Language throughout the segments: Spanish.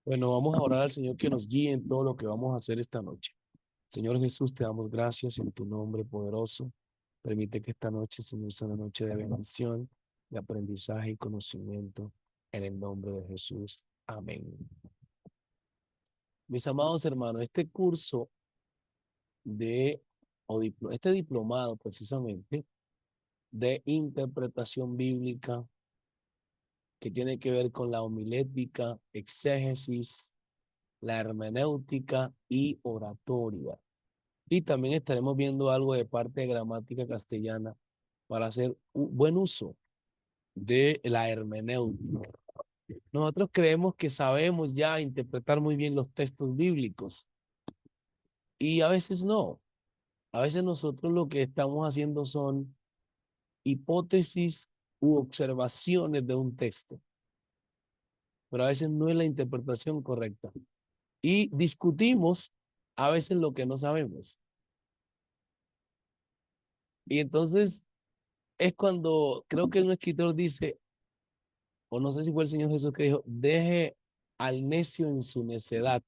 Bueno, vamos a orar al Señor que nos guíe en todo lo que vamos a hacer esta noche. Señor Jesús, te damos gracias en tu nombre poderoso. Permite que esta noche, Señor, sea una noche de bendición, de aprendizaje y conocimiento. En el nombre de Jesús. Amén. Mis amados hermanos, este curso de, este diplomado precisamente de interpretación bíblica que tiene que ver con la homilética, exégesis, la hermenéutica y oratoria. Y también estaremos viendo algo de parte de gramática castellana para hacer un buen uso de la hermenéutica. Nosotros creemos que sabemos ya interpretar muy bien los textos bíblicos y a veces no. A veces nosotros lo que estamos haciendo son hipótesis u observaciones de un texto, pero a veces no es la interpretación correcta. Y discutimos a veces lo que no sabemos. Y entonces es cuando creo que un escritor dice, o no sé si fue el Señor Jesús que dijo, deje al necio en su necedad.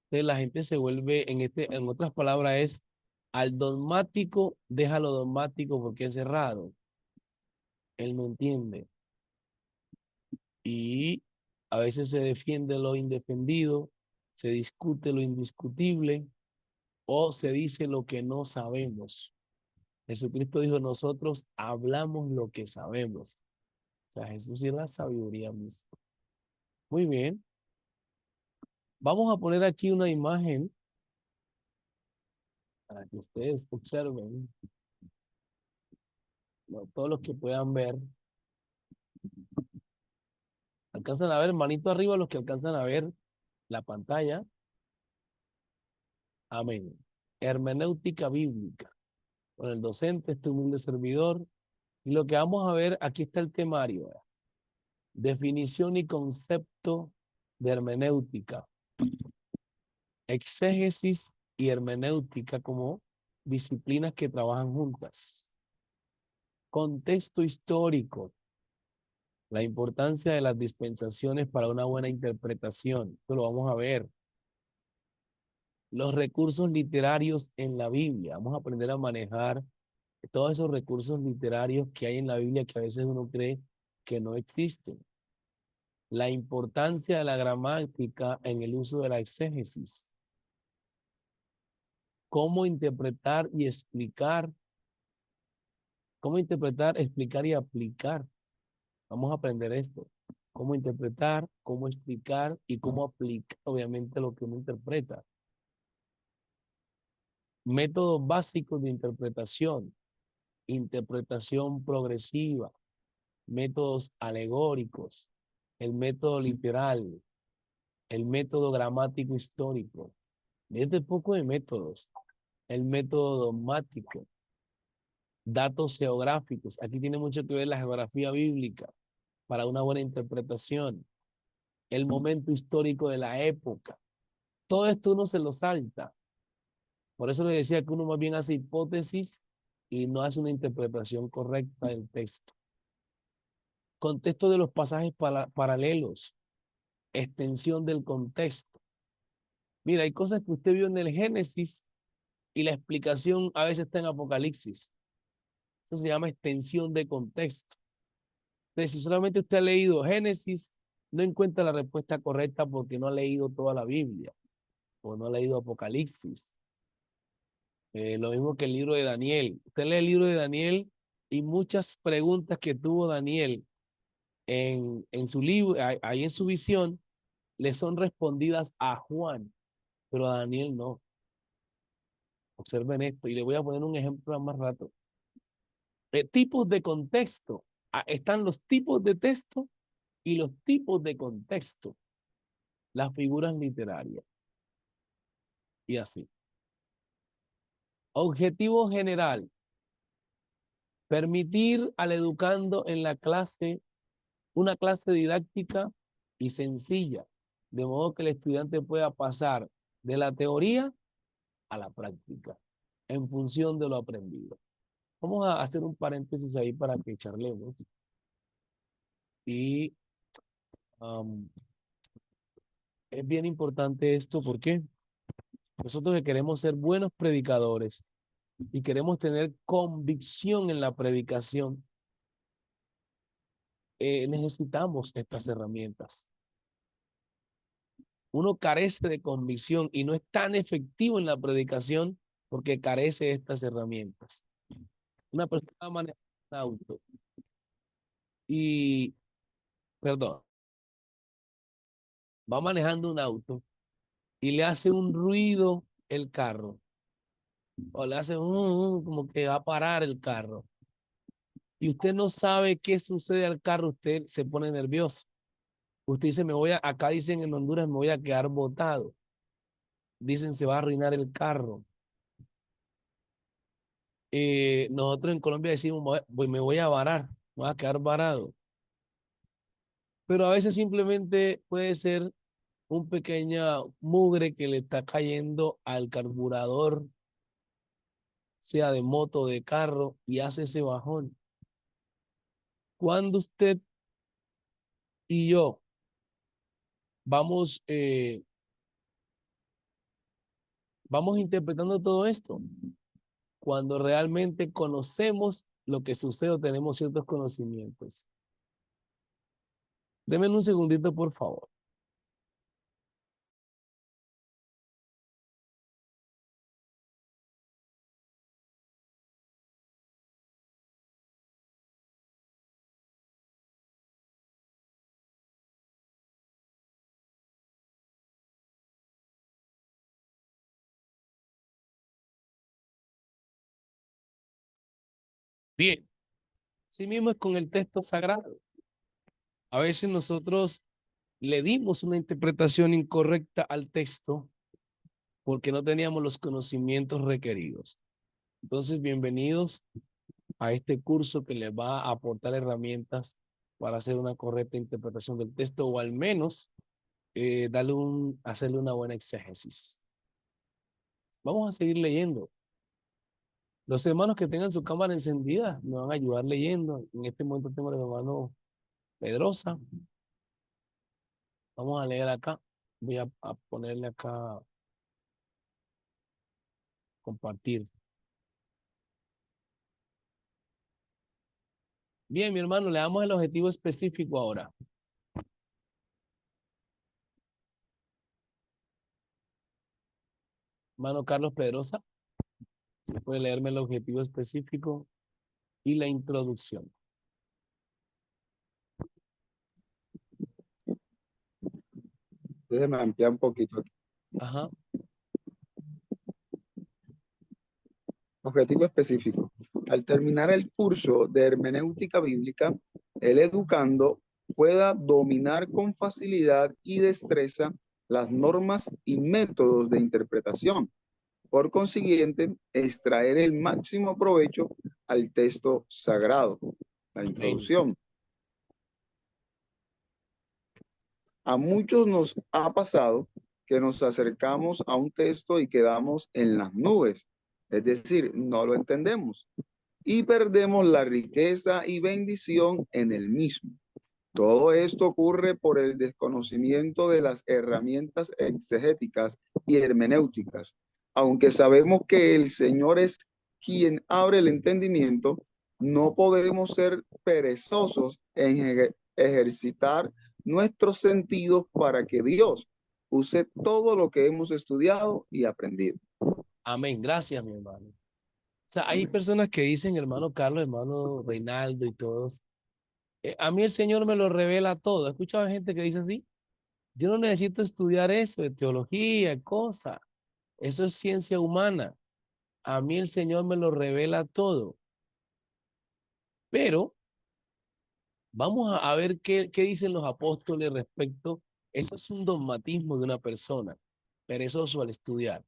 Entonces la gente se vuelve, en otras palabras, es al dogmático, déjalo dogmático porque es cerrado. Él no entiende. Y a veces se defiende lo indefendido, se discute lo indiscutible o se dice lo que no sabemos. Jesucristo dijo, nosotros hablamos lo que sabemos. O sea, Jesús es la sabiduría misma. Muy bien. Vamos a poner aquí una imagen para que ustedes observen, ¿no? Todos los que puedan ver. Alcanzan a ver, manito arriba los que alcanzan a ver la pantalla. Amén. Hermenéutica bíblica. Con el docente, este humilde servidor. Y lo que vamos a ver, aquí está el temario. Definición y concepto de hermenéutica. Exégesis y hermenéutica como disciplinas que trabajan juntas. Contexto histórico. La importancia de las dispensaciones para una buena interpretación. Esto lo vamos a ver. Los recursos literarios en la Biblia. Vamos a aprender a manejar todos esos recursos literarios que hay en la Biblia que a veces uno cree que no existen. La importancia de la gramática en el uso de la exégesis. Cómo interpretar y explicar. Cómo interpretar, explicar y aplicar. Vamos a aprender esto. Cómo interpretar, cómo explicar y cómo aplicar, obviamente, lo que uno interpreta. Métodos básicos de interpretación. Interpretación progresiva. Métodos alegóricos. El método literal. El método gramático histórico. Este poco de métodos. El método dogmático. Datos geográficos. Aquí tiene mucho que ver la geografía bíblica para una buena interpretación. El momento histórico de la época. Todo esto uno se lo salta. Por eso le decía que uno más bien hace hipótesis y no hace una interpretación correcta del texto. Contexto de los pasajes paralelos. Extensión del contexto. Mira, hay cosas que usted vio en el Génesis y la explicación a veces está en Apocalipsis. Eso se llama extensión de contexto. Entonces, si solamente usted ha leído Génesis, no encuentra la respuesta correcta porque no ha leído toda la Biblia o no ha leído Apocalipsis. Lo mismo que el libro de Daniel. Usted lee el libro de Daniel y muchas preguntas que tuvo Daniel en su libro, ahí en su visión, le son respondidas a Juan, pero a Daniel no. Observen esto y le voy a poner un ejemplo más rato. Tipos de contexto. Están los tipos de texto y los tipos de contexto. Las figuras literarias. Y así. Objetivo general. Permitir al educando en la clase una clase didáctica y sencilla, de modo que el estudiante pueda pasar de la teoría a la práctica en función de lo aprendido. Vamos a hacer un paréntesis ahí para que charlemos y um, Es bien importante esto porque nosotros que queremos ser buenos predicadores y queremos tener convicción en la predicación, necesitamos estas herramientas. Uno carece de convicción y no es tan efectivo en la predicación porque carece de estas herramientas. Una persona maneja un auto y, perdón, va manejando un auto y le hace un ruido el carro o le hace como que va a parar el carro y usted no sabe qué sucede al carro, usted se pone nervioso. Usted dice, acá dicen en Honduras, me voy a quedar botado. Dicen, se va a arruinar el carro. Nosotros en Colombia decimos, me voy a varar, me voy a quedar varado. Pero a veces simplemente puede ser un pequeña mugre que le está cayendo al carburador, sea de moto o de carro, y hace ese bajón. Cuando usted y yo vamos, vamos interpretando todo esto, cuando realmente conocemos lo que sucede o tenemos ciertos conocimientos. Deme un segundito, por favor. Bien, así mismo es con el texto sagrado. A veces nosotros le dimos una interpretación incorrecta al texto porque no teníamos los conocimientos requeridos. Entonces, bienvenidos a este curso que les va a aportar herramientas para hacer una correcta interpretación del texto o al menos hacerle una buena exégesis. Vamos a seguir leyendo. Los hermanos que tengan su cámara encendida me van a ayudar leyendo. En este momento tengo al hermano Pedrosa. Vamos a leer acá. Voy a ponerle acá compartir. Bien, mi hermano, le damos el objetivo específico ahora. Hermano Carlos Pedrosa, si puede leerme el objetivo específico y la introducción. Déjeme ampliar un poquito aquí. Ajá. Objetivo específico. Al terminar el curso de hermenéutica bíblica, el educando pueda dominar con facilidad y destreza las normas y métodos de interpretación. Por consiguiente, extraer el máximo provecho al texto sagrado. La Amén. introducción. A muchos nos ha pasado que nos acercamos a un texto y quedamos en las nubes, es decir, no lo entendemos y perdemos la riqueza y bendición en el mismo. Todo esto ocurre por el desconocimiento de las herramientas exegéticas y hermenéuticas. Aunque sabemos que el Señor es quien abre el entendimiento, no podemos ser perezosos en ejercitar nuestros sentidos para que Dios use todo lo que hemos estudiado y aprendido. Amén. Gracias, mi hermano. O sea, hay personas que dicen, hermano Carlos, hermano Reinaldo y todos, a mí el Señor me lo revela todo. ¿He escuchado gente que dice así? Yo no necesito estudiar eso de teología, cosa. Eso es ciencia humana. A mí el Señor me lo revela todo. Pero vamos a ver qué dicen los apóstoles respecto. Eso es un dogmatismo de una persona, perezoso al estudiar.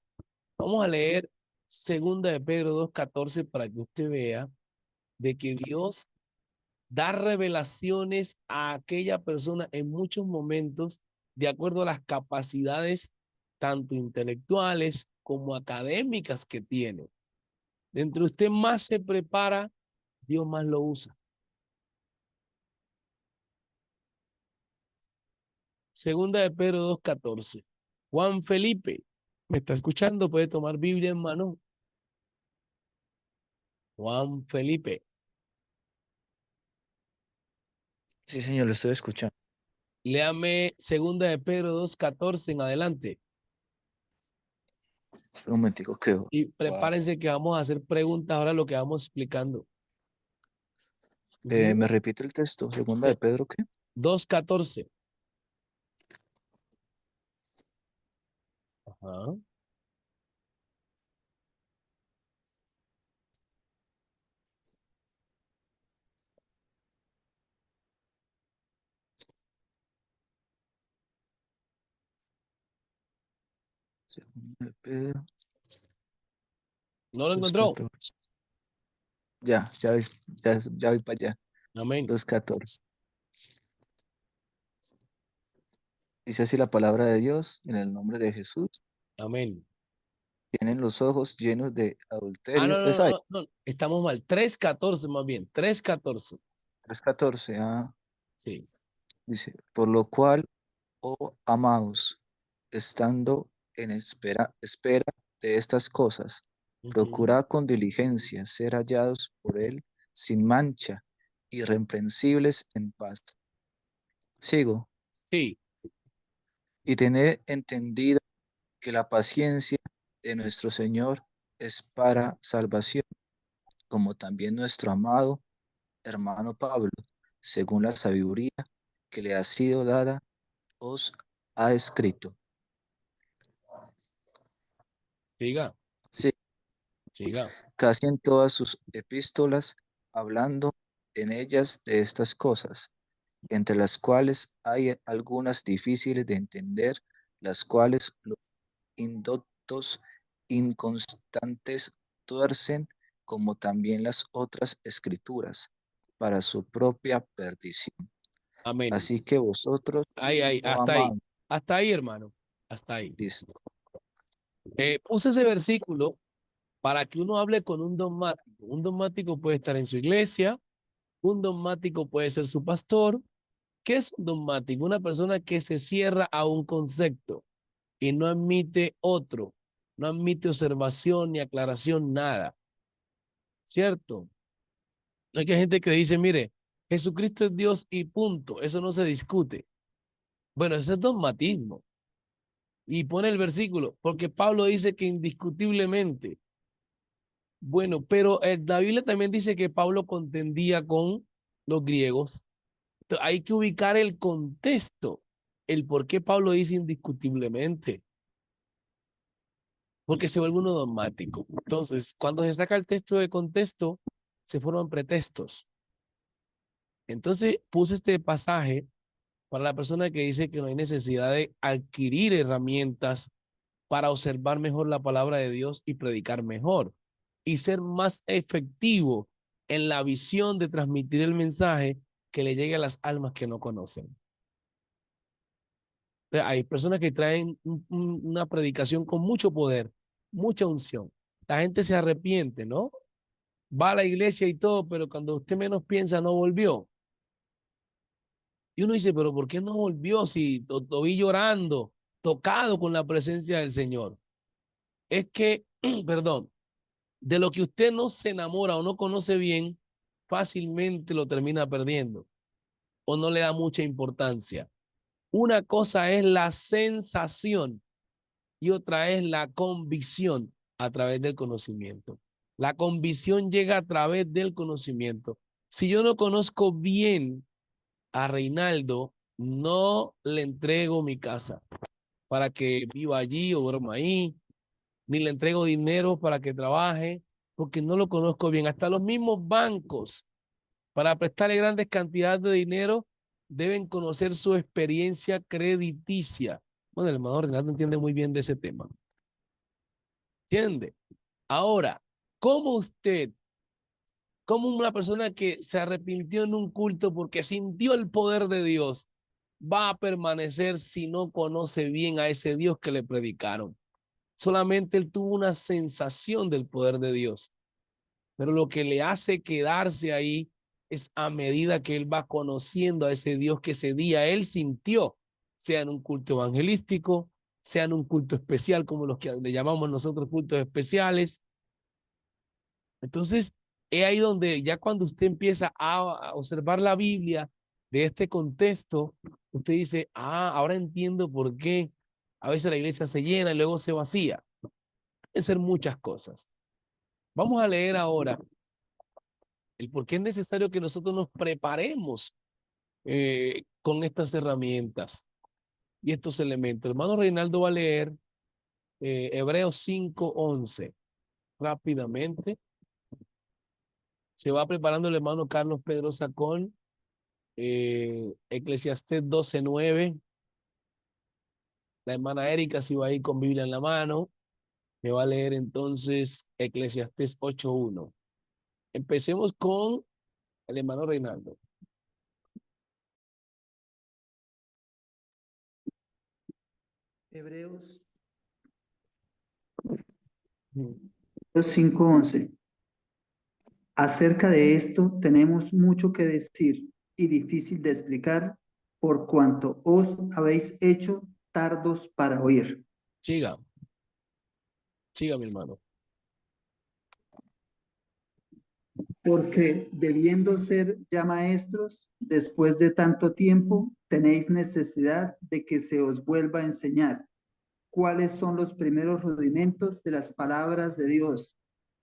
Vamos a leer 2 de Pedro 2:14 para que usted vea de que Dios da revelaciones a aquella persona en muchos momentos de acuerdo a las capacidades tanto intelectuales como académicas que tiene. Dentro de usted más se prepara, Dios más lo usa. Segunda de Pedro 2:14. Juan Felipe, ¿me está escuchando? Puede tomar Biblia en mano. Juan Felipe, Sí, señor, lo estoy escuchando. léame Segunda de Pedro 2:14 en adelante. Espera un momentico, que Y prepárense que vamos a hacer preguntas ahora lo que vamos explicando. ¿me repite el texto? Segunda de Pedro, ¿qué? 2:14. Ajá. Segunda de Pedro, ¿No lo encontró? 2:14. Ya voy para allá. Amén. 2:14. Dice así la palabra de Dios, en el nombre de Jesús. Amén. Tienen los ojos llenos de Ah, adulterio. no, no, Es no, ahí, no, no. Estamos mal. 3:14 más bien. 3:14. 3:14. Ah, Sí. dice, por lo cual, oh amados, estando en espera de estas cosas, Ujú. procurad con diligencia ser hallados por él sin mancha, irreprensibles en paz. Sigo. Sí. Y tened entendido que la paciencia de nuestro Señor es para salvación, como también nuestro amado hermano Pablo, según la sabiduría que le ha sido dada, os ha escrito. Siga. Sí, Siga. casi en todas sus epístolas, hablando en ellas de estas cosas, entre las cuales hay algunas difíciles de entender, las cuales los indoctos inconstantes tuercen, como también las otras escrituras, para su propia perdición. Amén. Así que vosotros, Ahí, oh hasta ahí. amados, Hasta ahí, hermano. Hasta ahí. listo. Puse ese versículo para que uno hable con un dogmático. Un dogmático puede estar en su iglesia, un dogmático puede ser su pastor. ¿Qué es un dogmático? Una persona que se cierra a un concepto y no admite otro, no admite observación ni aclaración, nada. ¿Cierto? No hay que gente que dice, mire, Jesucristo es Dios y punto, eso no se discute. Bueno, eso es dogmatismo. Y pone el versículo, porque Pablo dice que indiscutiblemente. Bueno, pero la Biblia también dice que Pablo contendía con los griegos. Entonces, hay que ubicar el contexto, el por qué Pablo dice indiscutiblemente, porque se vuelve uno dogmático. Entonces, cuando se saca el texto de contexto, se forman pretextos. Entonces, puse este pasaje para la persona que dice que no hay necesidad de adquirir herramientas para observar mejor la palabra de Dios y predicar mejor y ser más efectivo en la visión de transmitir el mensaje que le llegue a las almas que no conocen. Hay personas que traen una predicación con mucho poder, mucha unción. La gente se arrepiente, ¿no? Va a la iglesia y todo, pero cuando usted menos piensa, no volvió. Y uno dice, pero ¿por qué no volvió si lo vi llorando, tocado con la presencia del Señor? Es que, perdón, de lo que usted no se enamora o no conoce bien, fácilmente lo termina perdiendo o no le da mucha importancia. Una cosa es la sensación y otra es la convicción a través del conocimiento. La convicción llega a través del conocimiento. Si yo no conozco bien a Reinaldo, no le entrego mi casa para que viva allí o duerma ahí, ni le entrego dinero para que trabaje, porque no lo conozco bien. Hasta los mismos bancos, para prestarle grandes cantidades de dinero, deben conocer su experiencia crediticia. Bueno, el hermano Reinaldo entiende muy bien de ese tema. ¿Entiende? Ahora, ¿cómo usted, como una persona que se arrepintió en un culto porque sintió el poder de Dios, va a permanecer si no conoce bien a ese Dios que le predicaron? Solamente él tuvo una sensación del poder de Dios, pero lo que le hace quedarse ahí es a medida que él va conociendo a ese Dios que ese día él sintió. sea en un culto evangelístico, sea en un culto especial, como los que le llamamos nosotros cultos especiales. Entonces, es ahí donde ya cuando usted empieza a observar la Biblia de este contexto, usted dice, ah, ahora entiendo por qué a veces la iglesia se llena y luego se vacía. Pueden ser muchas cosas. Vamos a leer ahora el por qué es necesario que nosotros nos preparemos con estas herramientas y estos elementos. Hermano Reinaldo va a leer Hebreos 5:11 rápidamente. Se va preparando el hermano Carlos Pedro Sacón, Eclesiastés 12:9. La hermana Erika si va a ir con Biblia en la mano. Me va a leer entonces Eclesiastés 8:1. Empecemos con el hermano Reinaldo. Hebreos Mm. 5:11. Acerca de esto tenemos mucho que decir y difícil de explicar por cuanto os habéis hecho tardos para oír. Siga, siga mi hermano. Porque debiendo ser ya maestros, después de tanto tiempo, tenéis necesidad de que se os vuelva a enseñar cuáles son los primeros rudimentos de las palabras de Dios,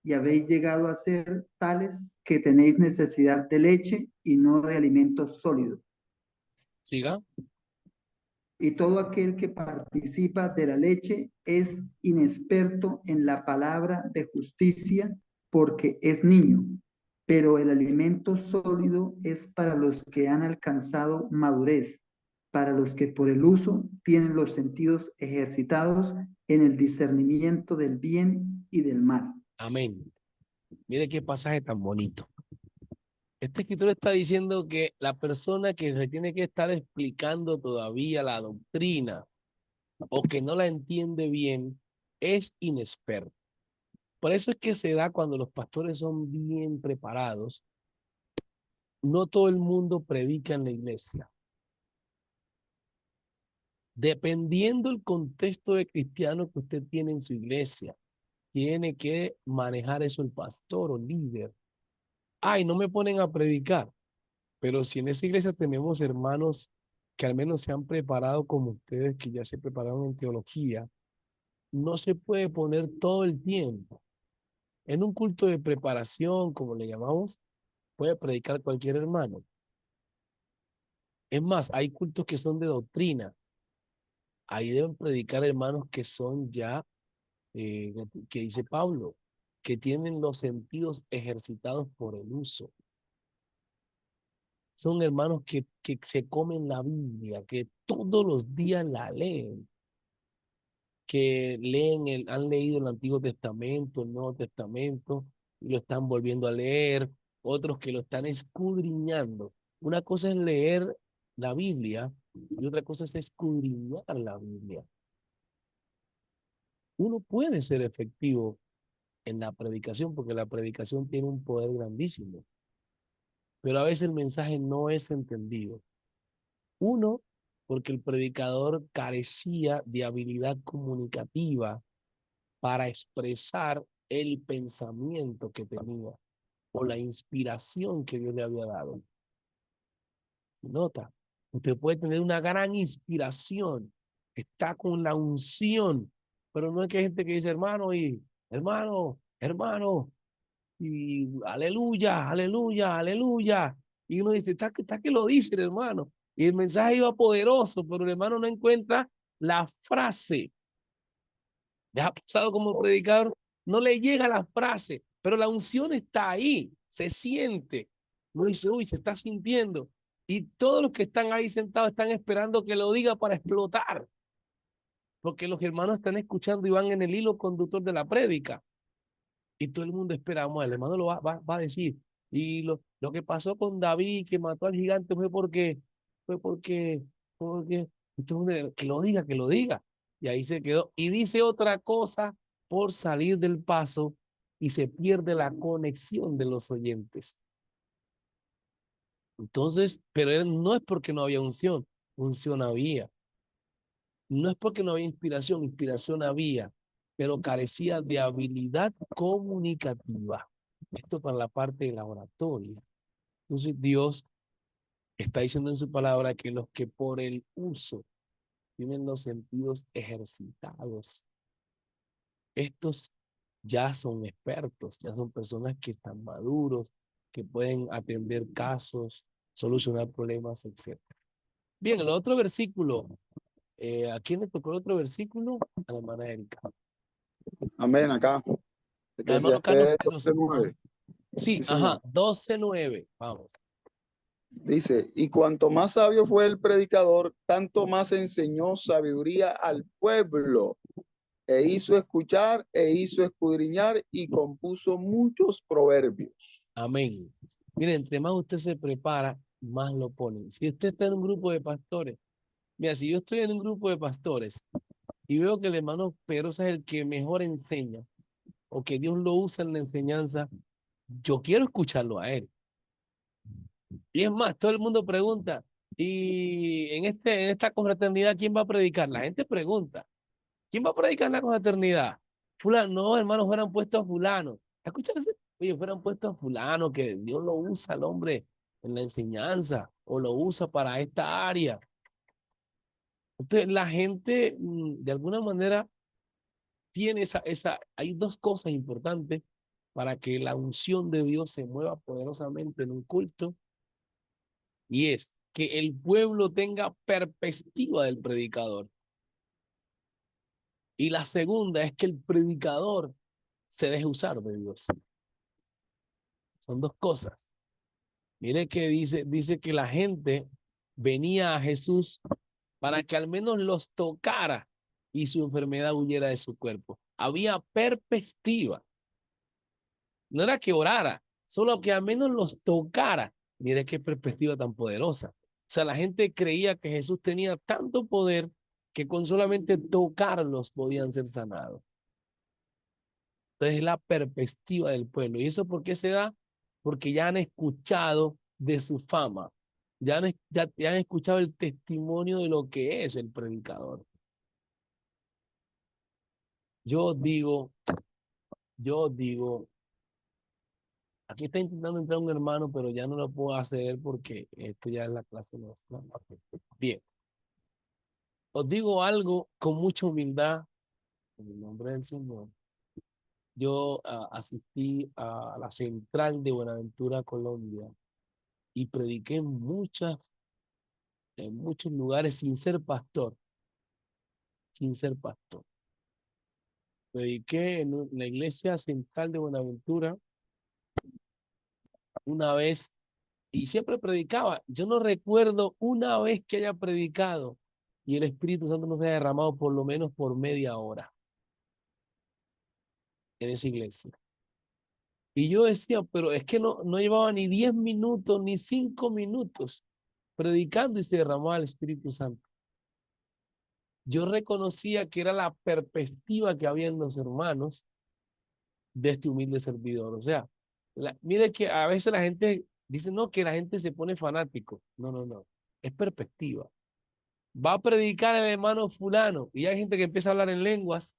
y habéis llegado a ser tales que tenéis necesidad de leche y no de alimento sólido. Siga. Y todo aquel que participa de la leche es inexperto en la palabra de justicia porque es niño, pero el alimento sólido es para los que han alcanzado madurez, para los que por el uso tienen los sentidos ejercitados en el discernimiento del bien y del mal. Amén. Mire qué pasaje tan bonito. Este escritor está diciendo que la persona que se tiene que estar explicando todavía la doctrina o que no la entiende bien es inexperto. Por eso es que se da cuando los pastores son bien preparados. No todo el mundo predica en la iglesia. Dependiendo del contexto de cristiano que usted tiene en su iglesia, tiene que manejar eso el pastor o líder. Ay, no me ponen a predicar. Pero si en esa iglesia tenemos hermanos que al menos se han preparado como ustedes, que ya se prepararon en teología, no se puede poner todo el tiempo. En un culto de preparación, como le llamamos, puede predicar cualquier hermano. Es más, hay cultos que son de doctrina. Ahí deben predicar hermanos que son ya, que dice Pablo, que tienen los sentidos ejercitados por el uso. Son hermanos que se comen la Biblia, que todos los días la leen, que han leído el Antiguo Testamento, el Nuevo Testamento, y lo están volviendo a leer, otros que lo están escudriñando. Una cosa es leer la Biblia y otra cosa es escudriñar la Biblia. Uno puede ser efectivo en la predicación porque la predicación tiene un poder grandísimo, pero a veces el mensaje no es entendido. Uno, porque el predicador carecía de habilidad comunicativa para expresar el pensamiento que tenía o la inspiración que Dios le había dado. Nota, usted puede tener una gran inspiración, está con la unción, pero no es que hay gente que dice, hermano, y hermano, y aleluya, aleluya, aleluya. Y uno dice, está que lo dice el hermano. Y el mensaje iba poderoso, pero el hermano no encuentra la frase. ¿Les ha pasado como predicador? No le llega la frase, pero la unción está ahí, se siente. Uno dice, uy, se está sintiendo. Y todos los que están ahí sentados están esperando que lo diga para explotar. Porque los hermanos están escuchando y van en el hilo conductor de la prédica. Y todo el mundo espera, vamos, el hermano lo va a decir. Y lo que pasó con David, que mató al gigante, porque, entonces, que lo diga, que lo diga. Y ahí se quedó. Y dice otra cosa por salir del paso y se pierde la conexión de los oyentes. Entonces, pero no es porque no había unción había. No es porque no había inspiración, inspiración había, pero carecía de habilidad comunicativa. Esto para la parte de la oratoria. Entonces Dios está diciendo en su palabra que los que por el uso tienen los sentidos ejercitados, estos ya son expertos, ya son personas que están maduros, que pueden atender casos, solucionar problemas, etc. Bien, el otro versículo, ¿a quién le tocó el otro versículo? A la hermana Erika. Amén, acá. Al hermano Carlos Pedrosa. 12:9. Sí, Sí, ajá, señor. 12:9. Vamos. Dice, y cuanto más sabio fue el predicador, tanto más enseñó sabiduría al pueblo, e hizo escuchar, e hizo escudriñar, y compuso muchos proverbios. Amén. Mire, entre más usted se prepara, más lo ponen. Si usted está en un grupo de pastores, mira, si yo estoy en un grupo de pastores y veo que el hermano Pedrosa es el que mejor enseña, o que Dios lo usa en la enseñanza, yo quiero escucharlo a él. Y es más, todo el mundo pregunta, y en esta confraternidad, ¿quién va a predicar? La gente pregunta, ¿quién va a predicar en la confraternidad? Fulano, no, hermanos, fueran puestos a fulano. ¿Escuchas eso? Oye, fueran puestos a fulano, que Dios lo usa al hombre en la enseñanza, o lo usa para esta área. Entonces, la gente, de alguna manera, tiene hay dos cosas importantes para que la unción de Dios se mueva poderosamente en un culto, y es que el pueblo tenga perspectiva del predicador. Y la segunda es que el predicador se deje usar de Dios. Son dos cosas. Mire que dice que la gente venía a Jesús para que al menos los tocara y su enfermedad huyera de su cuerpo. Había perspectiva. No era que orara, solo que al menos los tocara. Mire qué perspectiva tan poderosa. O sea, la gente creía que Jesús tenía tanto poder que con solamente tocarlos podían ser sanados. Entonces, es la perspectiva del pueblo. ¿Y eso por qué se da? Porque ya han escuchado de su fama. Ya han escuchado el testimonio de lo que es el predicador. Yo digo, aquí está intentando entrar un hermano, pero ya no lo puedo hacer porque esto ya es la clase nuestra. Bien. Os digo algo con mucha humildad, en el nombre del Señor. Yo asistí a la central de Buenaventura, Colombia, y prediqué en muchos lugares sin ser pastor, sin ser pastor. Prediqué en la iglesia central de Buenaventura una vez y siempre predicaba. Yo no recuerdo una vez que haya predicado y el Espíritu Santo no se haya derramado por lo menos por media hora en esa iglesia. Y yo decía, pero es que no llevaba ni 10 minutos, ni 5 minutos predicando y se derramaba el Espíritu Santo. Yo reconocía que era la perspectiva que había en los hermanos de este humilde servidor. O sea, mire que a veces la gente dice, no, que la gente se pone fanático. No, no, no. Es perspectiva. Va a predicar el hermano fulano y hay gente que empieza a hablar en lenguas.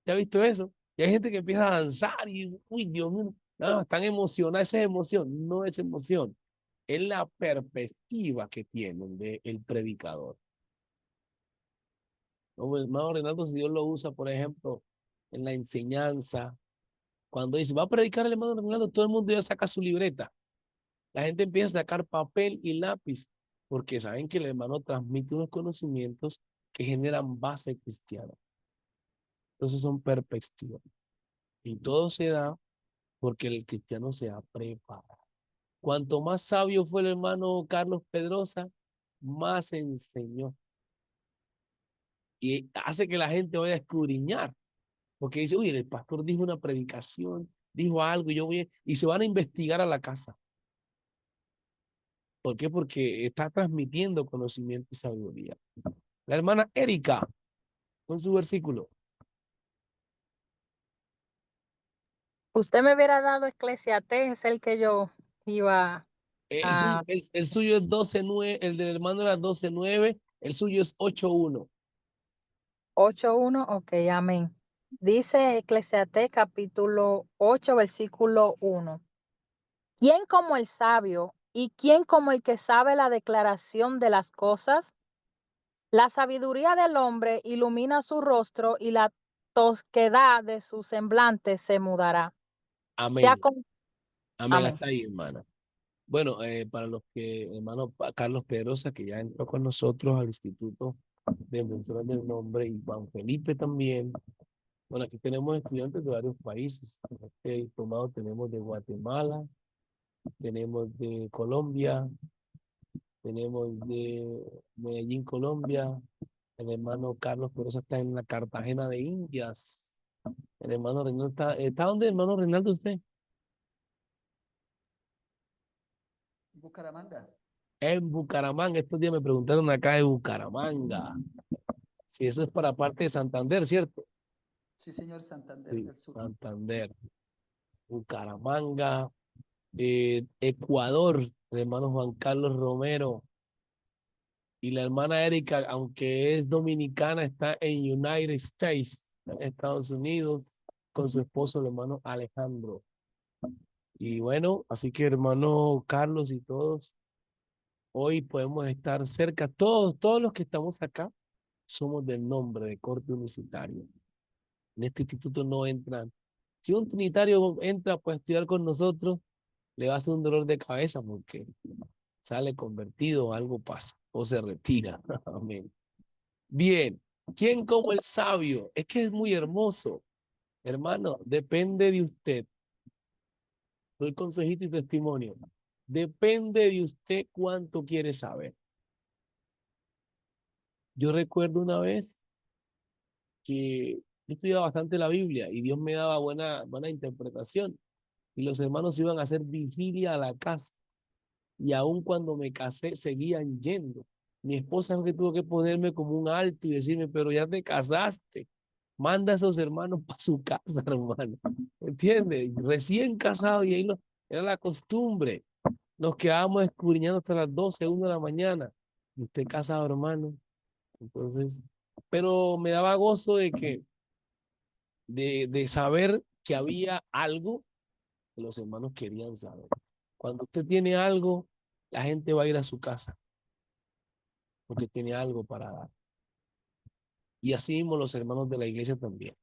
¿Ya ha visto eso? Y hay gente que empieza a danzar y, uy, Dios mío, no, están emocionados. Eso es emoción. No es emoción. Es la perspectiva que tienen del predicador. No, hermano Renato, si Dios lo usa, por ejemplo, en la enseñanza, cuando dice, va a predicar el hermano Renato, todo el mundo ya saca su libreta. La gente empieza a sacar papel y lápiz, porque saben que el hermano transmite unos conocimientos que generan base cristiana. Entonces son perspectivas. Y todo se da porque el cristiano se ha preparado. Cuanto más sabio fue el hermano Carlos Pedrosa, más enseñó. Y hace que la gente vaya a escudriñar. Porque dice, uy, el pastor dijo una predicación, dijo algo, y se van a investigar a la casa. ¿Por qué? Porque está transmitiendo conocimiento y sabiduría. La hermana Erika, con su versículo. Usted me hubiera dado Eclesiastés, es el que yo iba El suyo, a... el suyo es 12:9, el del hermano era 12:9, El suyo es 8:1. 8:1, ok, amén. Dice Eclesiastés capítulo 8, versículo 1. ¿Quién como el sabio y quién como el que sabe la declaración de las cosas? La sabiduría del hombre ilumina su rostro y la tosquedad de su semblante se mudará. Amén. Amén. Amén. Hasta ahí, hermana. Bueno, para los que, hermano Carlos Pedrosa, que ya entró con nosotros al Instituto de Invenciones del Nombre, y Juan Felipe también. Bueno, aquí tenemos estudiantes de varios países. Este diplomado tenemos de Guatemala, tenemos de Colombia, tenemos de Medellín, Colombia. El hermano Carlos Pedrosa está en la Cartagena de Indias. El hermano Reinaldo ¿está dónde, hermano Reinaldo, usted? Bucaramanga. En Bucaramanga. Estos días me preguntaron acá de Bucaramanga. Si eso es para parte de Santander, ¿cierto? Sí, señor, Santander Sí, del Sur. Santander. Bucaramanga. Ecuador, el hermano Juan Carlos Romero. Y la hermana Erika, aunque es dominicana, está en United States, en Estados Unidos, con su esposo, el hermano Alejandro. Y bueno, así que hermano Carlos y todos, hoy podemos estar cerca. Todos los que estamos acá somos del nombre de Corte Universitario. En este instituto no entran. Si un trinitario entra pues, a estudiar con nosotros, le va a hacer un dolor de cabeza porque sale convertido, algo pasa o se retira. Amén. Bien, ¿quién como el sabio? Es que es muy hermoso. Hermano, depende de usted. Doy consejito y testimonio. Depende de usted cuánto quiere saber. Yo recuerdo una vez que yo estudiaba bastante la Biblia y Dios me daba buena interpretación. Y los hermanos iban a hacer vigilia a la casa. Y aun cuando me casé, seguían yendo. Mi esposa es que tuvo que ponerme como un alto y decirme, pero ya te casaste. Manda a esos hermanos para su casa, hermano. ¿Entiendes? Recién casado y ahí era la costumbre. Nos quedábamos escudriñando hasta las 12, 1 de la mañana. Y usted casado, hermano. Entonces, pero me daba gozo de saber que había algo que los hermanos querían saber. Cuando usted tiene algo, la gente va a ir a su casa porque tiene algo para dar. Y así mismo los hermanos de la iglesia también.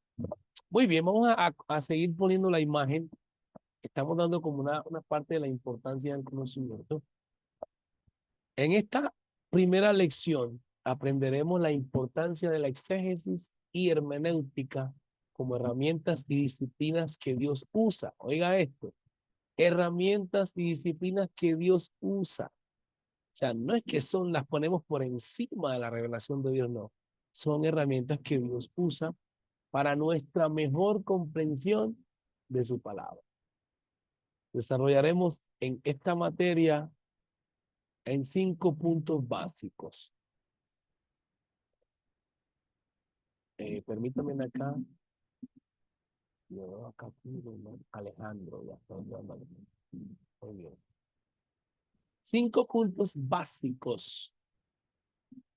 Muy bien, vamos a seguir poniendo la imagen. Estamos dando como una parte de la importancia del conocimiento. En esta primera lección aprenderemos la importancia de la exégesis y hermenéutica como herramientas y disciplinas que Dios usa. Oiga esto, herramientas y disciplinas que Dios usa. O sea, no es que las ponemos por encima de la revelación de Dios, no. Son herramientas que Dios usa para nuestra mejor comprensión de su palabra. Desarrollaremos en esta materia en 5 puntos básicos. Permítanme acá. Yo acá Alejandro, ya está. Muy bien. 5 puntos básicos.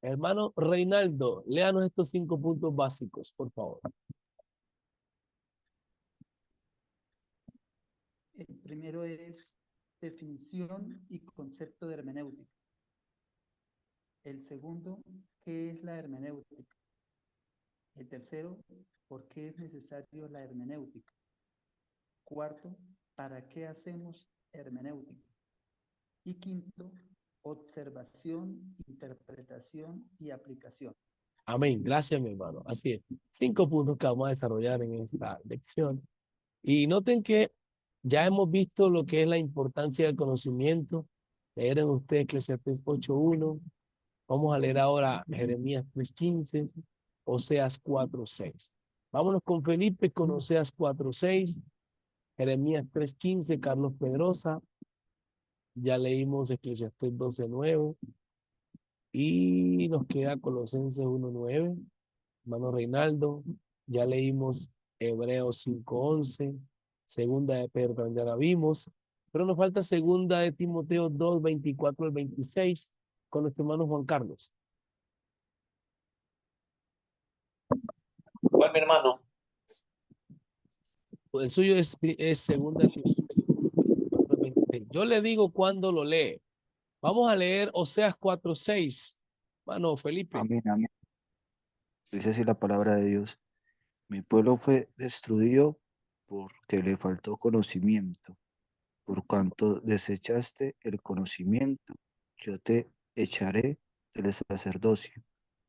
Hermano Reinaldo, léanos estos 5 puntos básicos, por favor. El primero es definición y concepto de hermenéutica. El segundo, ¿qué es la hermenéutica? El tercero, ¿por qué es necesario la hermenéutica? Cuarto, ¿para qué hacemos hermenéutica? Y quinto, observación, interpretación y aplicación. Amén. Gracias, mi hermano. Así es. 5 puntos que vamos a desarrollar en esta lección. Y noten que ya hemos visto lo que es la importancia del conocimiento. Leyeron ustedes Eclesiastés 8:1. Vamos a leer ahora Jeremías 3:15, Oseas 4:6. Vámonos con Felipe con Oseas 4:6, Jeremías 3:15, Carlos Pedrosa. Ya leímos Eclesiastés 12:9 y nos queda Colosenses 1:9. Hermano Reinaldo, ya leímos Hebreos 5:11, segunda de Pedro, ya la vimos, pero nos falta segunda de Timoteo 2:24 al 26 con nuestro hermano Juan Carlos. ¿Cuál, mi hermano? El suyo es segunda. Yo le digo cuando lo lee. Vamos a leer Oseas 4:6. Mano, Felipe. Amén, amén. Dice así la palabra de Dios. Mi pueblo fue destruido porque le faltó conocimiento. Por cuanto desechaste el conocimiento, yo te echaré del sacerdocio,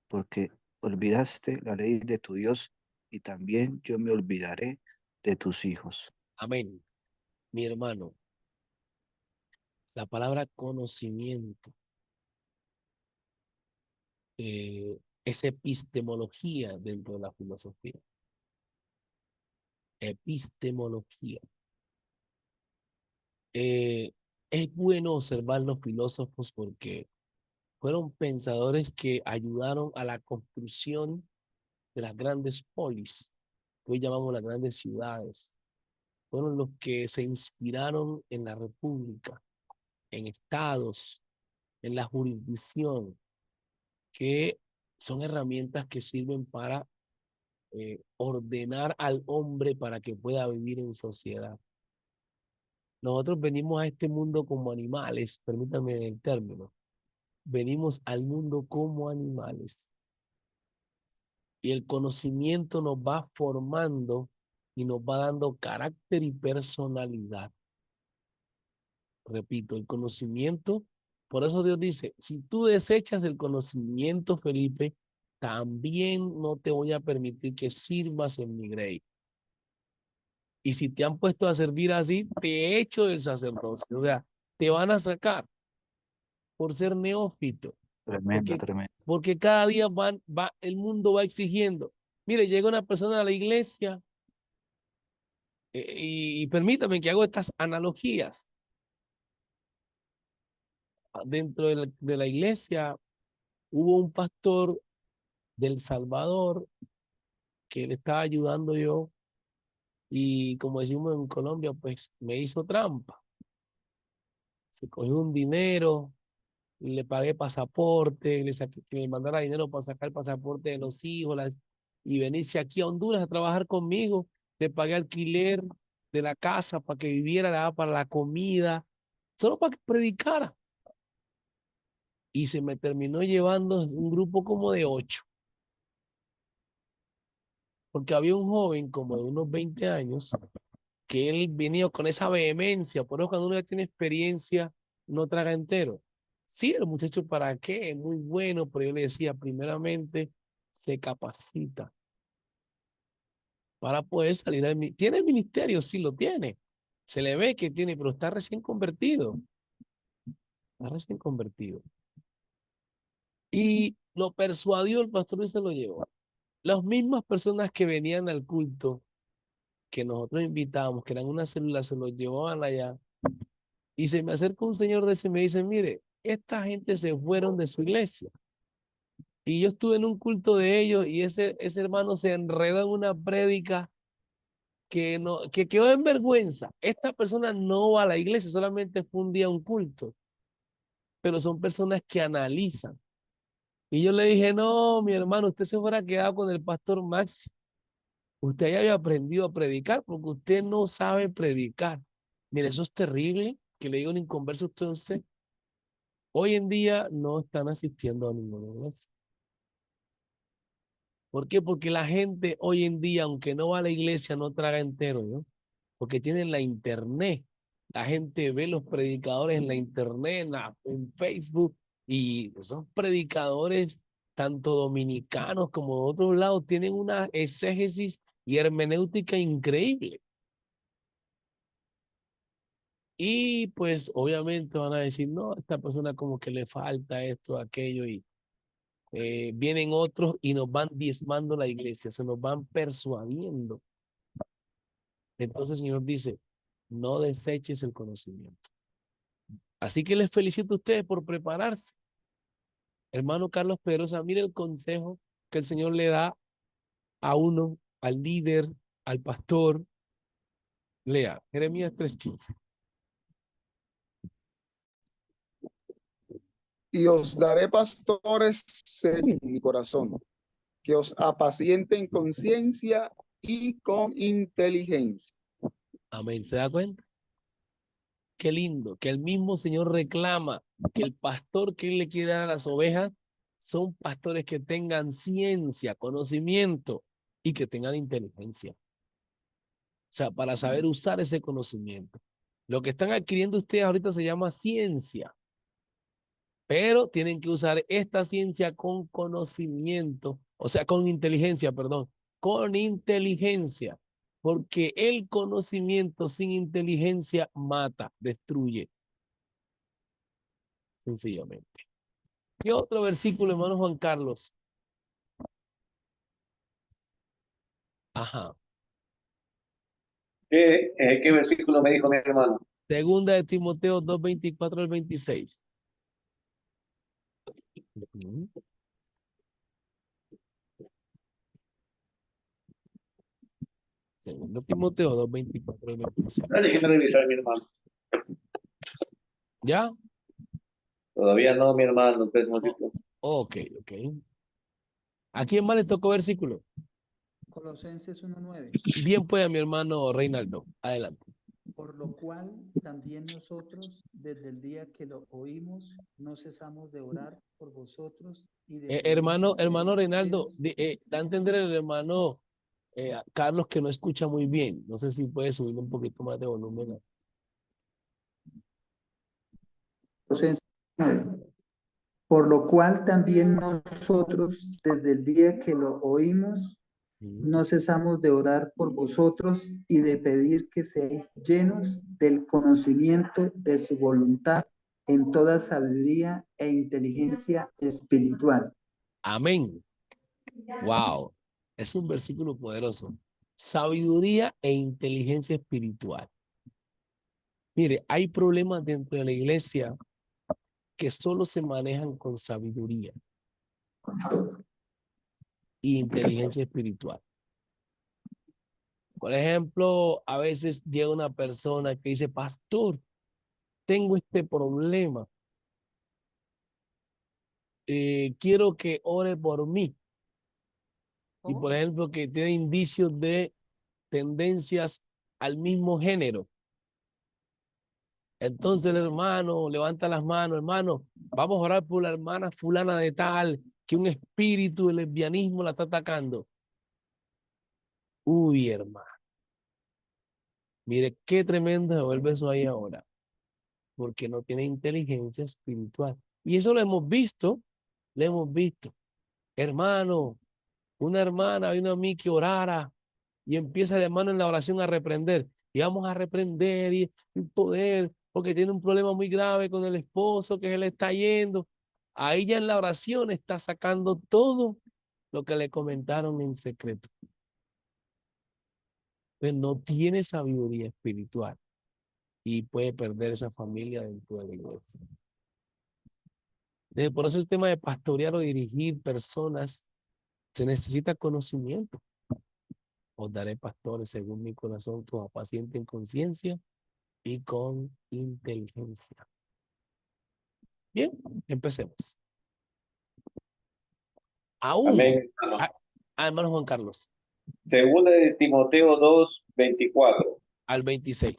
porque olvidaste la ley de tu Dios, y también yo me olvidaré de tus hijos. Amén. Mi hermano, la palabra conocimiento es epistemología dentro de la filosofía. Epistemología. Es bueno observar los filósofos porque fueron pensadores que ayudaron a la construcción de las grandes polis, que hoy llamamos las grandes ciudades. Fueron los que se inspiraron en la república, en estados, en la jurisdicción, que son herramientas que sirven para ordenar al hombre para que pueda vivir en sociedad. Nosotros venimos a este mundo como animales, permítanme el término, venimos al mundo como animales y el conocimiento nos va formando y nos va dando carácter y personalidad. Repito, el conocimiento, por eso Dios dice, si tú desechas el conocimiento, Felipe, también no te voy a permitir que sirvas en mi grey. Y si te han puesto a servir así, te echo del sacerdocio. O sea, te van a sacar por ser neófito. Tremendo, Porque, tremendo. porque cada día el mundo va exigiendo. Mire, llega una persona a la iglesia y permítame que hago estas analogías. Dentro de la iglesia hubo un pastor del Salvador que le estaba ayudando yo y como decimos en Colombia, pues me hizo trampa. Se cogió un dinero, le pagué pasaporte, que me mandara dinero para sacar el pasaporte de los hijos y venirse aquí a Honduras a trabajar conmigo. Le pagué alquiler de la casa para que viviera, le daba para la comida, solo para que predicara. Y se me terminó llevando un grupo como de 8. Porque había un joven como de unos 20 años que él venía con esa vehemencia. Por eso cuando uno ya tiene experiencia, no traga entero. Sí, el muchacho, ¿para qué? Es muy bueno, pero yo le decía, primeramente, se capacita para poder salir al... ¿Tiene el ministerio? Sí, lo tiene. Se le ve que tiene, pero está recién convertido. Está recién convertido. Y lo persuadió el pastor y se lo llevó. Las mismas personas que venían al culto, que nosotros invitábamos, que eran una célula, se los llevaban allá. Y se me acerca un señor de ese y me dice, mire, esta gente se fueron de su iglesia. Y yo estuve en un culto de ellos y ese hermano se enredó en una prédica que quedó en vergüenza. Esta persona no va a la iglesia, solamente fue un día un culto. Pero son personas que analizan. Y yo le dije, no, mi hermano, usted se fuera quedado con el pastor Maxi. Usted ya había aprendido a predicar porque usted no sabe predicar. Mire, eso es terrible que le diga un inconverso a usted. Hoy en día no están asistiendo a ninguna iglesia. ¿Por qué? Porque la gente hoy en día, aunque no va a la iglesia, no traga entero, ¿no? Porque tienen la internet. La gente ve los predicadores en la internet, en Facebook, y esos predicadores, tanto dominicanos como de otros lados, tienen una exégesis y hermenéutica increíble. Y pues obviamente van a decir, no, a esta persona como que le falta esto, aquello, y vienen otros y nos van diezmando la iglesia, se nos van persuadiendo. Entonces el Señor dice, no deseches el conocimiento. Así que les felicito a ustedes por prepararse. Hermano Carlos Pedrosa, mire el consejo que el Señor le da a uno, al líder, al pastor. Lea, Jeremías 3:15. Y os daré pastores según mi corazón, que os apaciente en conciencia y con inteligencia. Amén. ¿Se da cuenta? Qué lindo, que el mismo Señor reclama que el pastor que Él le quiere dar a las ovejas son pastores que tengan ciencia, conocimiento y que tengan inteligencia. O sea, para saber usar ese conocimiento. Lo que están adquiriendo ustedes ahorita se llama ciencia, pero tienen que usar esta ciencia con conocimiento, o sea, con inteligencia, perdón, con inteligencia, porque el conocimiento sin inteligencia mata, destruye, sencillamente. ¿Qué otro versículo, hermano Juan Carlos? Ajá. ¿Qué versículo me dijo mi hermano? Segunda de Timoteo 2:24 al 26. Ujú. Segunda de Timoteo 2:24 al 26. Déjeme revisar, mi hermano. ¿Ya? Todavía no, mi hermano. Pues, no, Ok. ¿A quién más le tocó versículo? Colosenses 1:9. Bien, pues a mi hermano Reinaldo. Adelante. Por lo cual también nosotros, desde el día que lo oímos, no cesamos de orar por vosotros y de pedir Hermano que seáis Reinaldo, llenos. da a entender el hermano Carlos que no escucha muy bien. No sé si puede subir un poquito más de volumen. Colosenses 1:9. Por lo cual también nosotros, desde el día que lo oímos, no cesamos de orar por vosotros y de pedir que seáis llenos del conocimiento de su voluntad en toda sabiduría e inteligencia espiritual. Amén. Wow. Es un versículo poderoso. Sabiduría e inteligencia espiritual. Mire, hay problemas dentro de la iglesia que solo se manejan con sabiduría y inteligencia espiritual. Por ejemplo, a veces llega una persona que dice, pastor, tengo este problema. Quiero que ore por mí. Y por ejemplo, que tiene indicios de tendencias al mismo género. Entonces el hermano levanta las manos, hermano, vamos a orar por la hermana fulana de tal, que un espíritu de lesbianismo la está atacando. Uy, hermano. Mire qué tremendo se vuelve eso ahí ahora, porque no tiene inteligencia espiritual. Y eso lo hemos visto. Hermano, una hermana vino a mí que orara y empieza el hermano en la oración a reprender. Y vamos a reprender y poder, porque tiene un problema muy grave con el esposo que se le está yendo. Ahí ya en la oración está sacando todo lo que le comentaron en secreto. Pues no tiene sabiduría espiritual y puede perder esa familia dentro de la iglesia. Por eso el tema de pastorear o dirigir personas se necesita conocimiento. Os daré pastores según mi corazón que os apacienten con ciencia y con inteligencia. Bien, empecemos. Aún, amén, hermano. hermano Juan Carlos, Segunda de Timoteo 2:24 al 26.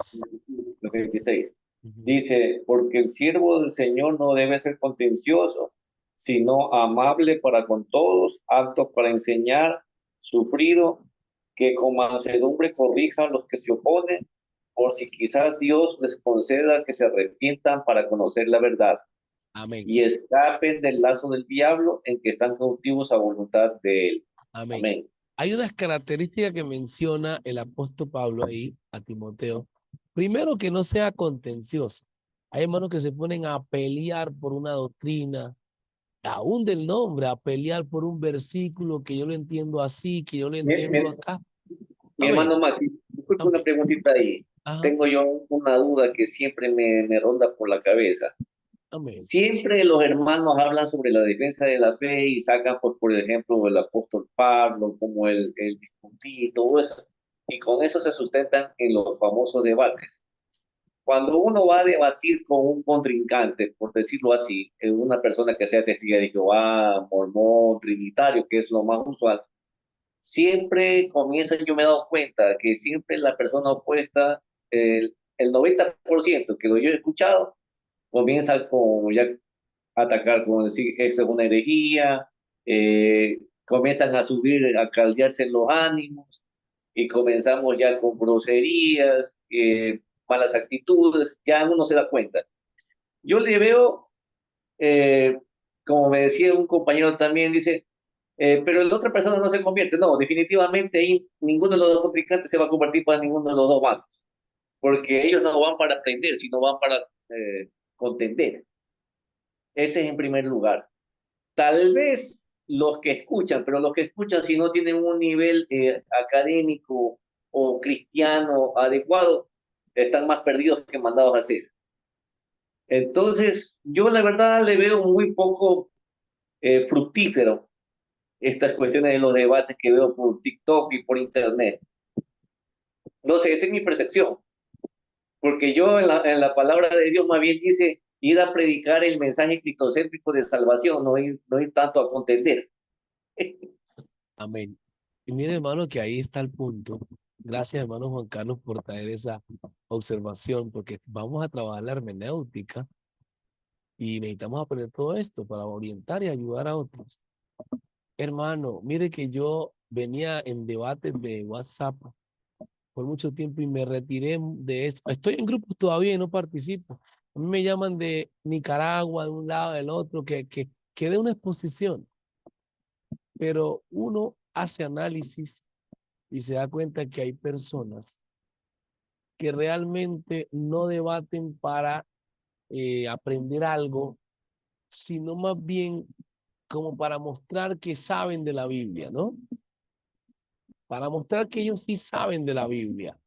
26. Ujú. Dice, porque el siervo del Señor no debe ser contencioso, sino amable para con todos, apto para enseñar, sufrido, que con mansedumbre corrija a los que se oponen, por si quizás Dios les conceda que se arrepientan para conocer la verdad Amén. y escapen del lazo del diablo en que están cautivos a voluntad de él. Amén. Amén. Hay unas características que menciona el apóstol Pablo ahí a Timoteo. Primero, que no sea contencioso. Hay hermanos que se ponen a pelear por una doctrina, aún del nombre, a pelear por un versículo que yo lo entiendo así, que yo lo entiendo acá. Mi Amén. hermano Maxi, disculpe una Amén. preguntita ahí. Ajá. Tengo yo una duda que siempre me ronda por la cabeza. Amén. Siempre los hermanos hablan sobre la defensa de la fe y sacan, pues, por ejemplo, el apóstol Pablo, como el discutir y todo eso. Y con eso se sustentan en los famosos debates. cuando uno va a debatir con un contrincante, por decirlo así, una persona que sea testigo de Jehová, mormón, trinitario, que es lo más usual, siempre comienza, yo me he dado cuenta que siempre la persona opuesta, el 90% que lo yo he escuchado, comienza con ya atacar, como decir, eso es una herejía, comienzan a subir, a caldearse en los ánimos, y comenzamos ya con groserías, malas actitudes, ya uno se da cuenta. Yo le veo, eh, como me decía un compañero también, dice, pero la otra persona no se convierte. No, definitivamente ahí ninguno de los dos contrincantes se va a convertir para ninguno de los dos bandos, porque ellos no van para aprender, sino van para contender. Ese es en primer lugar. Tal vez los que escuchan, pero los que escuchan si no tienen un nivel académico o cristiano adecuado, están más perdidos que mandados a hacer. Entonces, yo la verdad le veo muy poco fructífero estas cuestiones de los debates que veo por TikTok y por Internet. No sé, esa es mi percepción, porque yo en la palabra de Dios más bien dice ir a predicar el mensaje cristocéntrico de salvación, no ir tanto a contender. Amén. Y mire, hermano, que ahí está el punto. Gracias, hermano Juan Carlos, por traer esa observación, porque vamos a trabajar la hermenéutica y necesitamos aprender todo esto para orientar y ayudar a otros. Hermano, mire que yo venía en debates de WhatsApp por mucho tiempo y me retiré de eso. Estoy en grupos todavía y no participo. A mí me llaman de Nicaragua, de un lado, del otro, que dé una exposición, pero uno hace análisis y se da cuenta que hay personas que realmente no debaten para aprender algo, sino más bien como para mostrar que saben de la Biblia, ¿no? Para mostrar que ellos sí saben de la Biblia.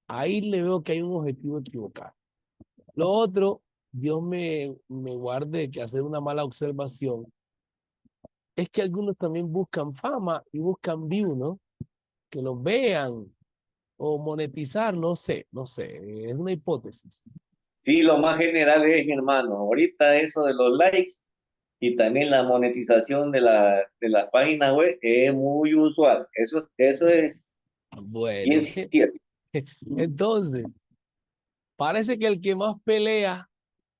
Ahí le veo que hay un objetivo equivocado. Lo otro, Dios me guarde que hacer una mala observación, es que algunos también buscan fama y buscan view, ¿no? Que los vean o monetizar, no sé, es una hipótesis. Sí, lo más general es, mi hermano, ahorita eso de los likes y también la monetización de las páginas web es muy usual. Eso es bien Bueno, cierto. entonces, parece que el que más pelea,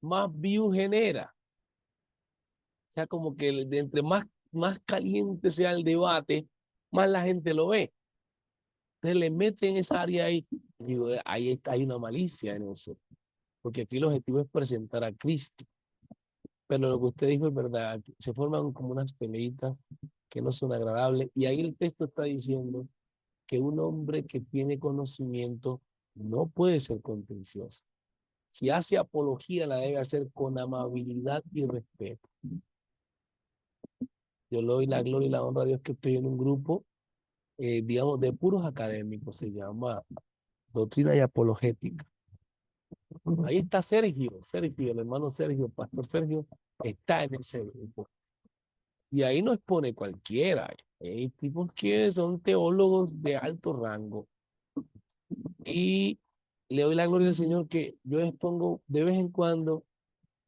más view genera. O sea, como que de entre más caliente sea el debate, más la gente lo ve. Entonces le meten esa área ahí. Digo, ahí hay una malicia en eso. Porque aquí el objetivo es presentar a Cristo. Pero lo que usted dijo es verdad. Se forman como unas peleitas que no son agradables. Y ahí el texto está diciendo que un hombre que tiene conocimiento no puede ser contencioso. Si hace apología, la debe hacer con amabilidad y respeto. Yo le doy la gloria y la honra a Dios que estoy en un grupo, digamos, de puros académicos. Se llama Doctrina y Apologética. Ahí está Sergio, el hermano Sergio, Pastor Sergio, está en ese grupo. Y ahí no expone cualquiera. Hay tipos que son teólogos de alto rango. Y le doy la gloria al Señor que yo expongo de vez en cuando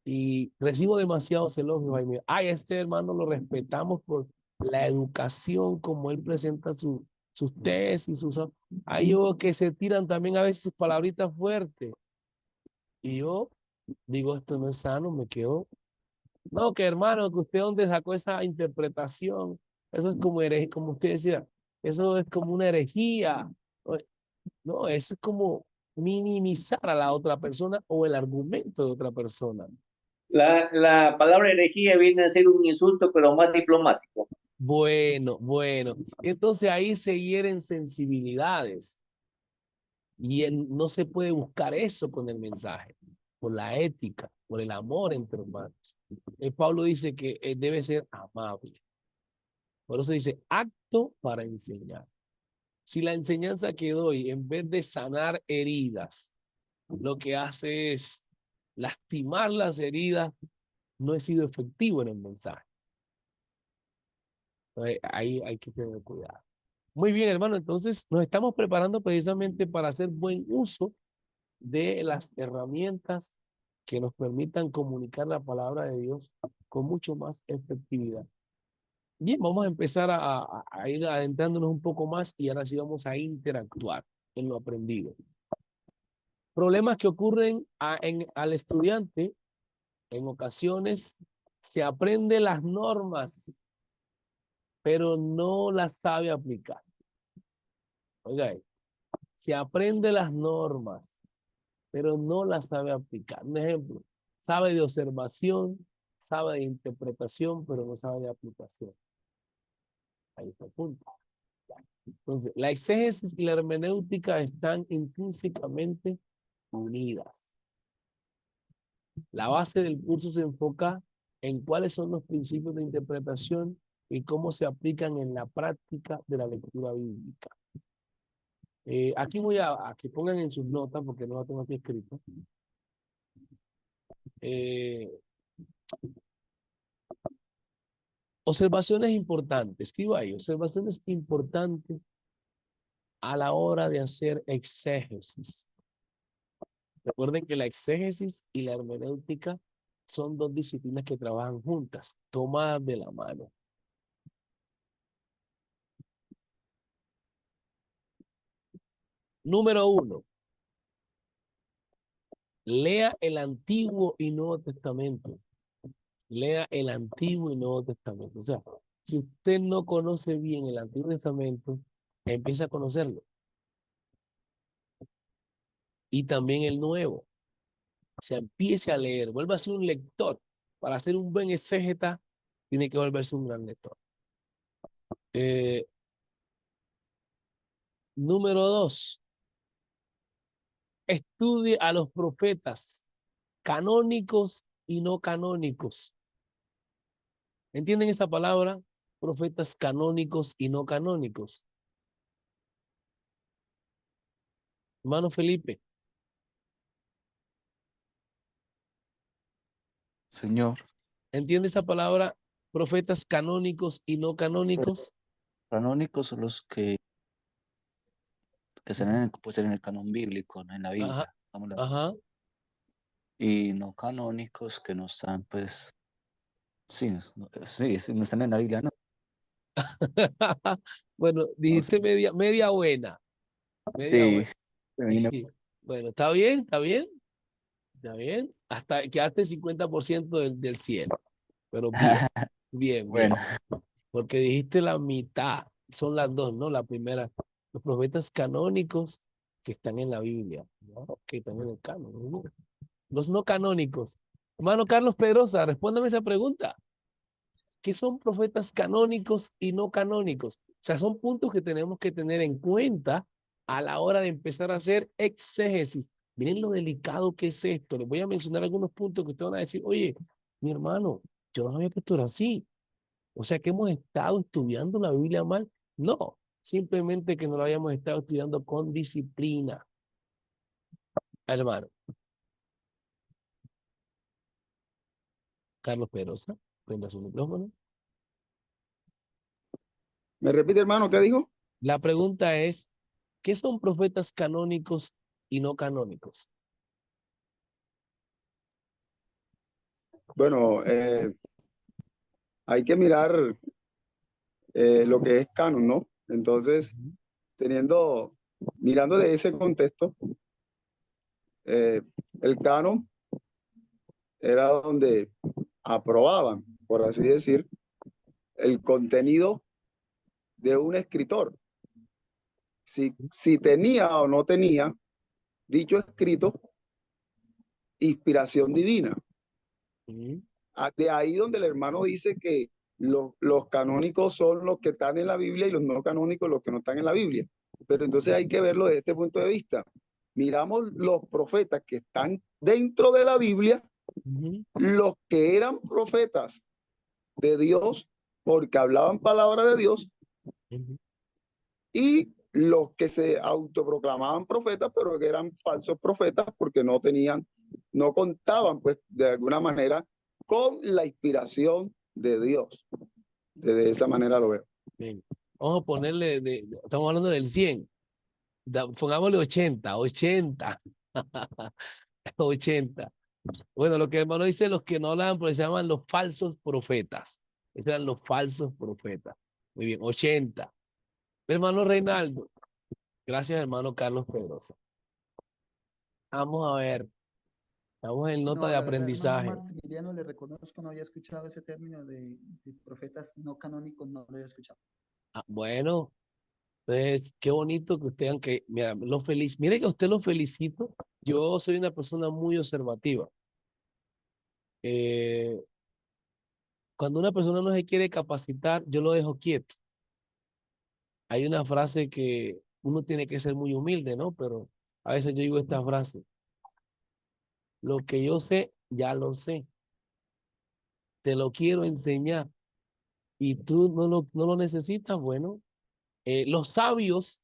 y recibo demasiados elogios. Ay, este hermano lo respetamos por la educación, como él presenta sus tesis, Hay yo que se tiran también a veces sus palabritas fuertes. Y yo digo, esto no es sano, me quedo. No, que hermano, que usted dónde sacó esa interpretación. Eso es como herejía, como usted decía, eso es como una herejía. No, eso es como minimizar a la otra persona o el argumento de otra persona. La palabra herejía viene a ser un insulto, pero más diplomático. Bueno. Entonces ahí se hieren sensibilidades y no se puede buscar eso con el mensaje, por la ética, por el amor entre hermanos. Pablo dice que debe ser amable. Por eso dice acto para enseñar. Si la enseñanza que doy, en vez de sanar heridas, lo que hace es lastimar las heridas, no he sido efectivo en el mensaje. Entonces, ahí hay que tener cuidado. Muy bien, hermano. Entonces, nos estamos preparando precisamente para hacer buen uso de las herramientas que nos permitan comunicar la palabra de Dios con mucho más efectividad. Bien, vamos a empezar a ir adentrándonos un poco más y ahora sí vamos a interactuar en lo aprendido. Problemas que ocurren al estudiante, en ocasiones se aprende las normas, pero no las sabe aplicar. Oiga, se aprende las normas, pero no las sabe aplicar. Un ejemplo, sabe de observación, sabe de interpretación, pero no sabe de aplicación. Ahí está el punto. Entonces, la exégesis y la hermenéutica están intrínsecamente unidas. La base del curso se enfoca en cuáles son los principios de interpretación y cómo se aplican en la práctica de la lectura bíblica. Aquí voy a que pongan en sus notas, porque no la tengo aquí escrita. Observaciones importantes. Escriba ahí, observaciones importantes a la hora de hacer exégesis. Recuerden que la exégesis y la hermenéutica son dos disciplinas que trabajan juntas, tomadas de la mano. Número 1. Lea el Antiguo y Nuevo Testamento. Lea el Antiguo y Nuevo Testamento. O sea, si usted no conoce bien el Antiguo Testamento, empieza a conocerlo. Y también el Nuevo. Se empiece a leer, vuelva a ser un lector. Para ser un buen exégeta, tiene que volverse un gran lector. Número 2. Estudie a los profetas canónicos y no canónicos. ¿Entienden esa palabra? Profetas canónicos y no canónicos. Hermano Felipe. Señor. ¿Entiende esa palabra? Profetas canónicos y no canónicos. Canónicos son los que están en el canon bíblico, ¿no? En la Biblia. Ajá. Ajá. Y no canónicos que no están, pues, sí, no están en la Biblia, ¿no? Bueno, dijiste media buena. Media Sí. buena. Bueno, está bien, está bien. Está bien. Hasta quedaste el 50% del cielo. Pero bien, bien, bien. Bueno. Porque dijiste la mitad. Son las dos, ¿no? La primera, los profetas canónicos que están en la Biblia, ¿no? Que están en el canon, ¿no? Los no canónicos. Hermano Carlos Pedrosa, respóndame esa pregunta. ¿Qué son profetas canónicos y no canónicos? O sea, son puntos que tenemos que tener en cuenta a la hora de empezar a hacer exégesis. Miren lo delicado que es esto. Les voy a mencionar algunos puntos que ustedes van a decir, oye, mi hermano, yo no sabía que esto era así. O sea, que hemos estado estudiando la Biblia mal. No, simplemente que no lo habíamos estado estudiando con disciplina. Hermano. Carlos Pedrosa, prenda su micrófono. ¿Me repite, hermano, qué dijo? La pregunta es, ¿qué son profetas canónicos y no canónicos? Bueno, hay que mirar lo que es canon, ¿no? Entonces, mirando de ese contexto, el canon era donde aprobaban, por así decir, el contenido de un escritor. Si tenía o no tenía dicho escrito inspiración divina. De ahí donde el hermano dice que los canónicos son los que están en la Biblia y los no canónicos los que no están en la Biblia. Pero entonces hay que verlo desde este punto de vista. Miramos los profetas que están dentro de la Biblia, los que eran profetas de Dios porque hablaban palabra de Dios, y los que se autoproclamaban profetas, pero que eran falsos profetas porque no contaban, pues, de alguna manera con la inspiración de Dios. De esa manera lo veo. Bien. Vamos a ponerle, estamos hablando del 100. Pongámosle 80. 80. Bueno, lo que el hermano dice, los que no hablan, pues se llaman los falsos profetas. Esos eran los falsos profetas. Muy bien, 80. Hermano Reinaldo. Gracias, hermano Carlos Pedrosa. Vamos a ver. Estamos en nota No, de la verdad, hermano aprendizaje. Maximiliano, le reconozco, no había escuchado ese término de profetas no canónicos, no lo había escuchado. Ah, bueno, pues qué bonito que usted, aunque, mira, mire que a usted lo felicito. Yo soy una persona muy observativa. Eh, Cuando una persona no se quiere capacitar, yo lo dejo quieto. Hay una frase que uno tiene que ser muy humilde, ¿no? Pero a veces yo digo esta frase: lo que yo sé, ya lo sé. Te lo quiero enseñar y tú no lo necesitas. Bueno, los sabios,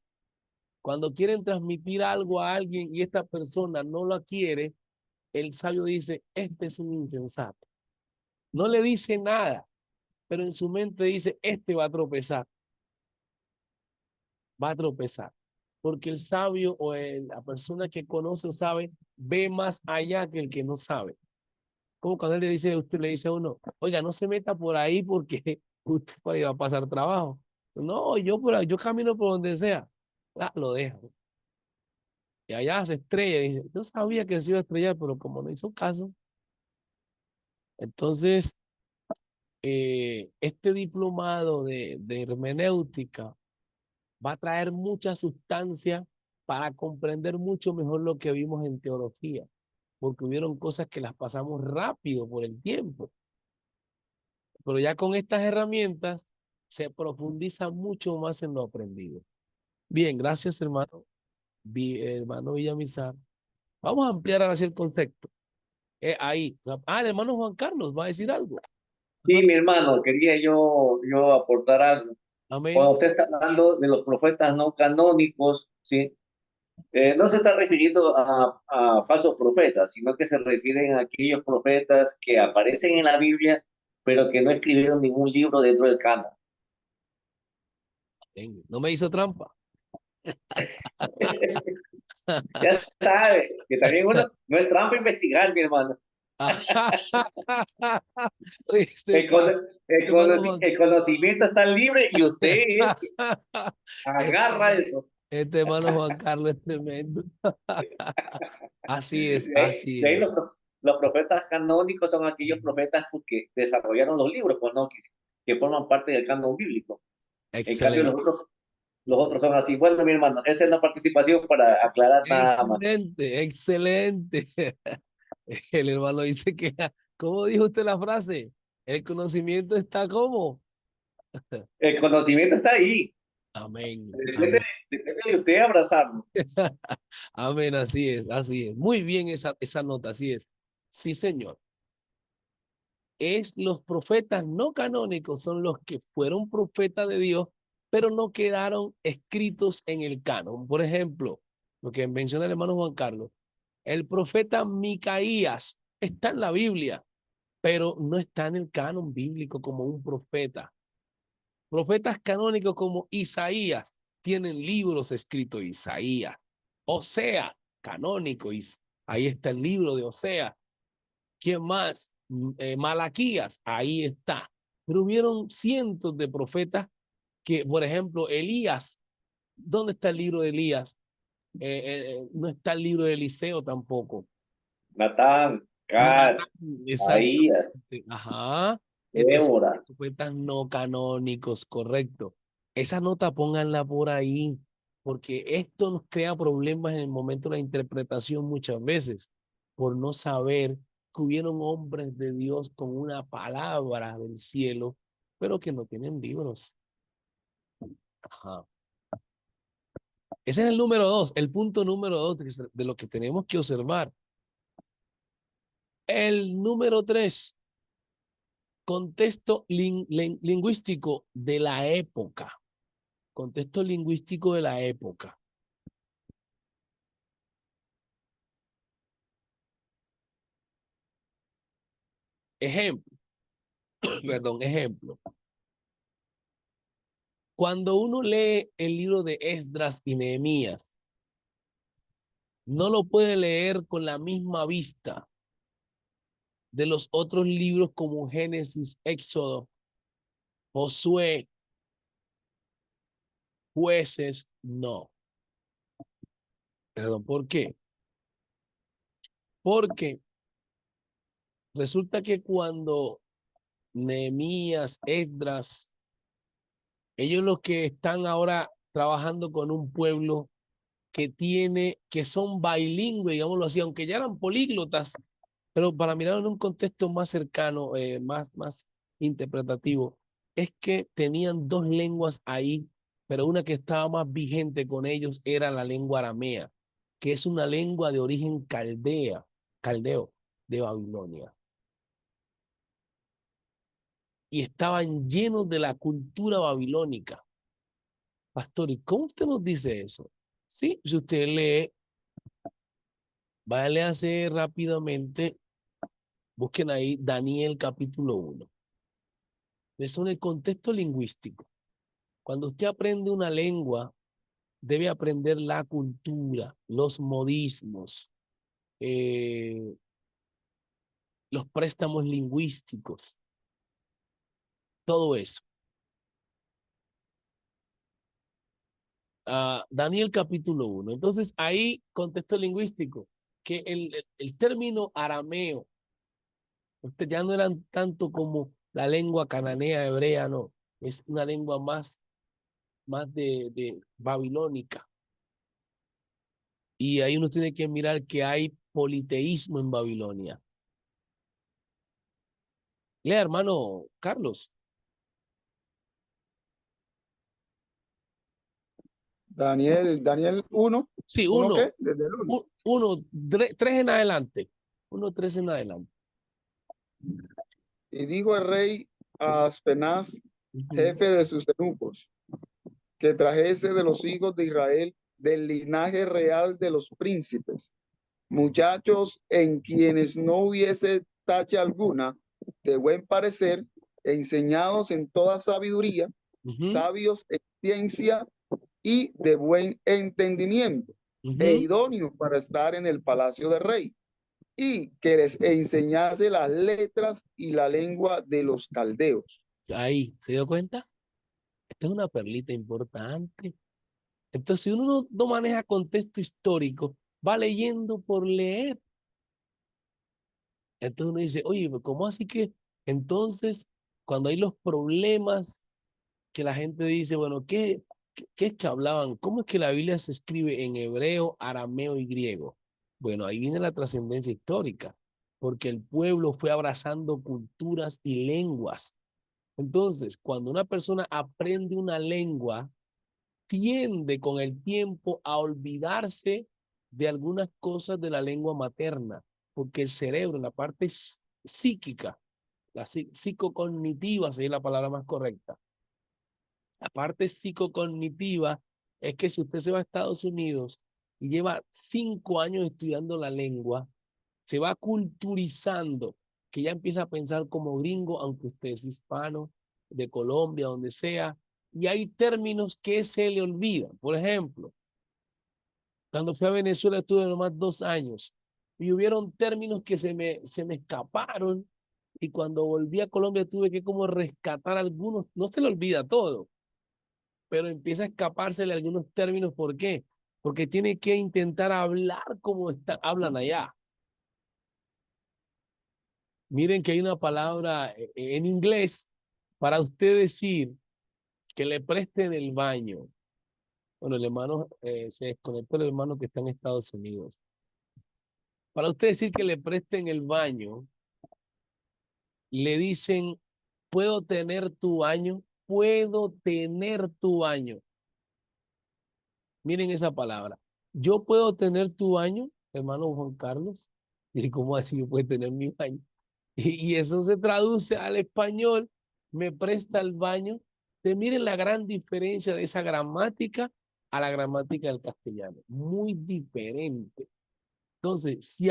cuando quieren transmitir algo a alguien y esta persona no lo quiere, el sabio dice, este es un insensato. No le dice nada, pero en su mente dice, este va a tropezar, va a tropezar. Porque el sabio o la persona que conoce o sabe, ve más allá que el que no sabe. Como cuando él le dice, usted le dice a uno, oiga, no se meta por ahí porque usted por ahí va a pasar trabajo. No, yo camino por donde sea. Ah, lo deja. Y allá se estrella. Y dice, yo sabía que se iba a estrellar, pero como no hizo caso. Entonces, este diplomado de hermenéutica va a traer mucha sustancia para comprender mucho mejor lo que vimos en teología, porque hubieron cosas que las pasamos rápido por el tiempo. Pero ya con estas herramientas se profundiza mucho más en lo aprendido. Bien, gracias, hermano. Hermano Villamizar. Vamos a ampliar ahora sí el concepto. Ahí. El hermano Juan Carlos va a decir algo. Sí, mi hermano, quería yo aportar algo. Amén. Cuando usted está hablando de los profetas no canónicos, ¿sí? No se está refiriendo a falsos profetas, sino que se refieren a aquellos profetas que aparecen en la Biblia, pero que no escribieron ningún libro dentro del canon. No me hizo trampa. Ya sabe, que también uno no es trampa investigar, mi hermano. Este, El, cono- hermano Juan. el conocimiento está libre y usted agarra eso. Este hermano Juan Carlos es tremendo. Así es, De ahí, así de ahí es. los profetas canónicos son aquellos profetas que desarrollaron los libros, pues, ¿no? Que forman parte del canon bíblico. En cambio, Excelente, los otros son así. Bueno, mi hermano, esa es la participación para aclarar nada más. excelente, excelente. El hermano dice que, ¿cómo dijo usted la frase? El conocimiento está como. El conocimiento está ahí. Amén, Depende, amén. depende de usted abrazarlo. Amén, así es, así es. Muy bien esa nota, así es. Sí, señor. Los profetas no canónicos son los que fueron profetas de Dios, pero no quedaron escritos en el canon. Por ejemplo, lo que menciona el hermano Juan Carlos, el profeta Micaías está en la Biblia, pero no está en el canon bíblico como un profeta. Profetas canónicos como Isaías tienen libros escritos Isaías. Osea, canónico, ahí está el libro de Osea. ¿Quién más? Malaquías, ahí está. Pero hubieron cientos de profetas que, por ejemplo, Elías, ¿dónde está el libro de Elías? No está el libro de Eliseo tampoco. Natán, Gad, Natán, Ahías, exactamente. Ajá. Entonces, Débora. profetas no canónicos, correcto. Esa nota pónganla por ahí, porque esto nos crea problemas en el momento de la interpretación muchas veces, por no saber que hubieron hombres de Dios con una palabra del cielo, pero que no tienen libros. Ajá. Ese es el número 2, el punto número 2 de lo que tenemos que observar. El número 3. Contexto lingüístico de la época. Contexto lingüístico de la época. Ejemplo, perdón, ejemplo. Cuando uno lee el libro de Esdras y Nehemías, no lo puede leer con la misma vista de los otros libros como Génesis, Éxodo, Josué, Jueces, no. Perdón, ¿por qué? Porque resulta que cuando Nehemías, Esdras, ellos los que están ahora trabajando con un pueblo que son bilingües, digámoslo así, aunque ya eran políglotas, pero para mirar en un contexto más cercano, más interpretativo, es que tenían dos lenguas ahí, pero una que estaba más vigente con ellos era la lengua aramea, que es una lengua de origen caldeo de Babilonia. Y estaban llenos de la cultura babilónica. Pastor, ¿y cómo usted nos dice eso? Sí, si usted lee, vale a hacer rápidamente, busquen ahí Daniel capítulo 1. Eso en el contexto lingüístico. Cuando usted aprende una lengua, debe aprender la cultura, los modismos, los préstamos lingüísticos, todo eso. Daniel capítulo 1. Entonces ahí, contexto lingüístico, que el término arameo, usted ya no eran tanto como la lengua cananea, hebrea, no. Es una lengua más de babilónica. Y ahí uno tiene que mirar que hay politeísmo en Babilonia. Lea, hermano Carlos. Daniel 1, Sí, ¿1 qué? Desde el 1. Tres en adelante. 1, 3 en adelante. Y dijo el rey a Aspenaz, Ujú, jefe de sus eunucos, que trajese de los hijos de Israel del linaje real de los príncipes, muchachos en quienes no hubiese tacha alguna, de buen parecer, enseñados en toda sabiduría, ujú, sabios en ciencia y de buen entendimiento, e ujú. idóneos para estar en el palacio del rey, y que les enseñase las letras y la lengua de los caldeos. Ahí, ¿se dio cuenta? Esta es una perlita importante. Entonces, si uno no maneja contexto histórico, va leyendo por leer. Entonces uno dice, oye, pero ¿cómo así que entonces cuando hay los problemas que la gente dice, bueno, ¿qué es que hablaban? ¿Cómo es que la Biblia se escribe en hebreo, arameo y griego? Bueno, ahí viene la trascendencia histórica, porque el pueblo fue abrazando culturas y lenguas. Entonces, cuando una persona aprende una lengua, tiende con el tiempo a olvidarse de algunas cosas de la lengua materna, porque el cerebro, la parte psíquica, la psicocognitiva sería la palabra más correcta. La parte psicocognitiva es que si usted se va a Estados Unidos y lleva 5 años estudiando la lengua, se va culturizando, que ya empieza a pensar como gringo, aunque usted es hispano, de Colombia, donde sea, y hay términos que se le olvidan. Por ejemplo, cuando fui a Venezuela estuve nomás 2 años y hubieron términos que se me escaparon, y cuando volví a Colombia tuve que como rescatar algunos, no se le olvida todo, pero empieza a escapársele algunos términos. ¿Por qué? Porque tiene que intentar hablar como hablan allá. Miren que hay una palabra en inglés para usted decir que le presten el baño. Bueno, el hermano se desconectó, el hermano que está en Estados Unidos. Para usted decir que le presten el baño, le dicen, ¿puedo tener tu baño? Puedo tener tu baño. Miren esa palabra. Yo puedo tener tu baño, hermano Juan Carlos. ¿Y cómo así yo puedo tener mi baño? Y eso se traduce al español, me presta el baño. Miren la gran diferencia de esa gramática a la gramática del castellano. Muy diferente. Entonces, si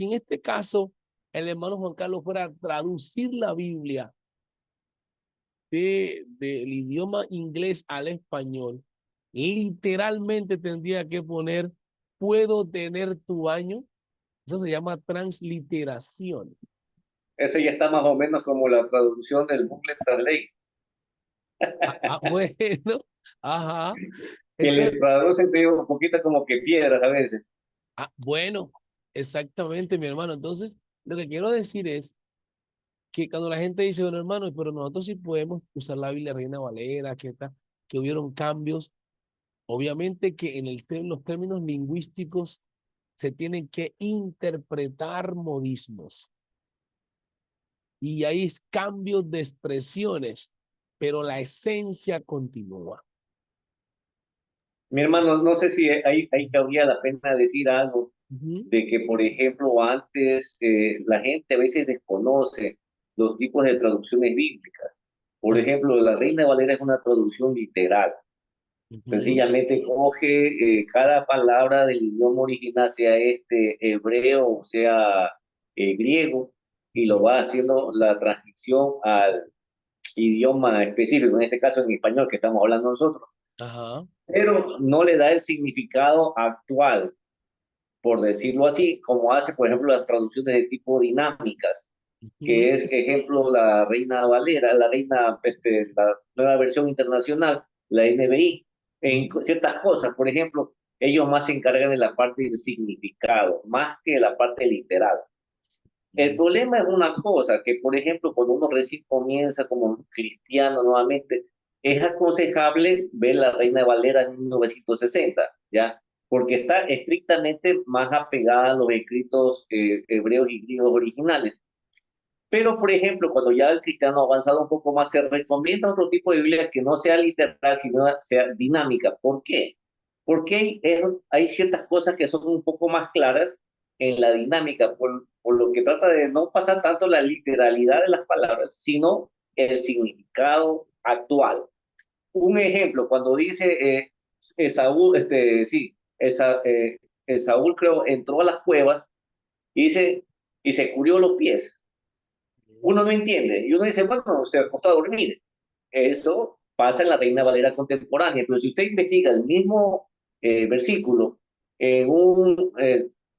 en este caso el hermano Juan Carlos fuera a traducir la Biblia del idioma inglés al español, literalmente tendría que poner puedo tener tu año. Eso se llama transliteración. Ese ya está más o menos como la traducción del Google Translate, Bueno, ajá. que le Entonces, traduce medio un poquito como que piedras a veces. bueno, exactamente, mi hermano. Entonces, lo que quiero decir es que cuando la gente dice, bueno, hermano, pero nosotros sí podemos usar la Biblia Reina Valera, que hubieron cambios. Obviamente que en los términos lingüísticos se tienen que interpretar modismos y hay cambios de expresiones, pero la esencia continúa. Mi hermano, no sé si ahí cabría la pena decir algo Ujú. de que, por ejemplo, antes la gente a veces desconoce los tipos de traducciones bíblicas. Por ejemplo, la Reina Valera es una traducción literal. Ujú. Sencillamente coge cada palabra del idioma original, sea este hebreo o sea griego, y lo va haciendo la transcripción al idioma específico, en este caso en español que estamos hablando nosotros, Ajá. pero no le da el significado actual, por decirlo así, como hace, por ejemplo, las traducciones de tipo dinámicas, Ujú. que es, ejemplo, la Reina Valera, la nueva versión internacional, la NBI, en Ujú. ciertas cosas, por ejemplo, ellos más se encargan de la parte del significado, más que de la parte literal. El Ujú. problema es una cosa, que por ejemplo, cuando uno recién comienza como cristiano nuevamente, es aconsejable ver la Reina Valera en 1960, ¿ya? Porque está estrictamente más apegada a los escritos hebreos y griegos originales. Pero, por ejemplo, cuando ya el cristiano ha avanzado un poco más, se recomienda otro tipo de Biblia que no sea literal, sino sea dinámica. ¿Por qué? Porque hay ciertas cosas que son un poco más claras en la dinámica, por lo que trata de no pasar tanto la literalidad de las palabras, sino el significado actual. Un ejemplo, cuando dice Esaú, Esaú creo entró a las cuevas y dice, y se cubrió los pies. Uno no entiende y uno dice, bueno, se acostó a dormir. Eso pasa en la Reina Valera contemporánea, pero si usted investiga el mismo versículo en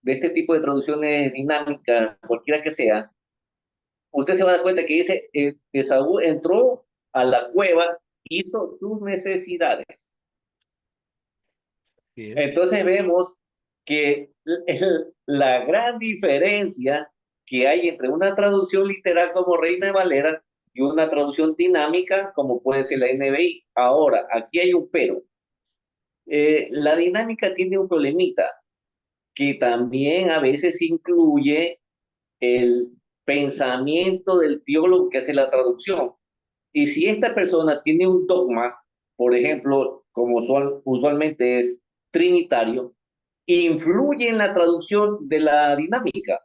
de este tipo de traducciones dinámicas, cualquiera que sea, usted se va a dar cuenta que dice, Esaú entró a la cueva, hizo sus necesidades. Bien. Entonces vemos que la gran diferencia que hay entre una traducción literal como Reina Valera y una traducción dinámica como puede ser la NBI. Ahora, aquí hay un pero. La dinámica tiene un problemita que también a veces incluye el pensamiento del teólogo que hace la traducción. Y si esta persona tiene un dogma, por ejemplo, como usualmente es trinitario, influye en la traducción de la dinámica.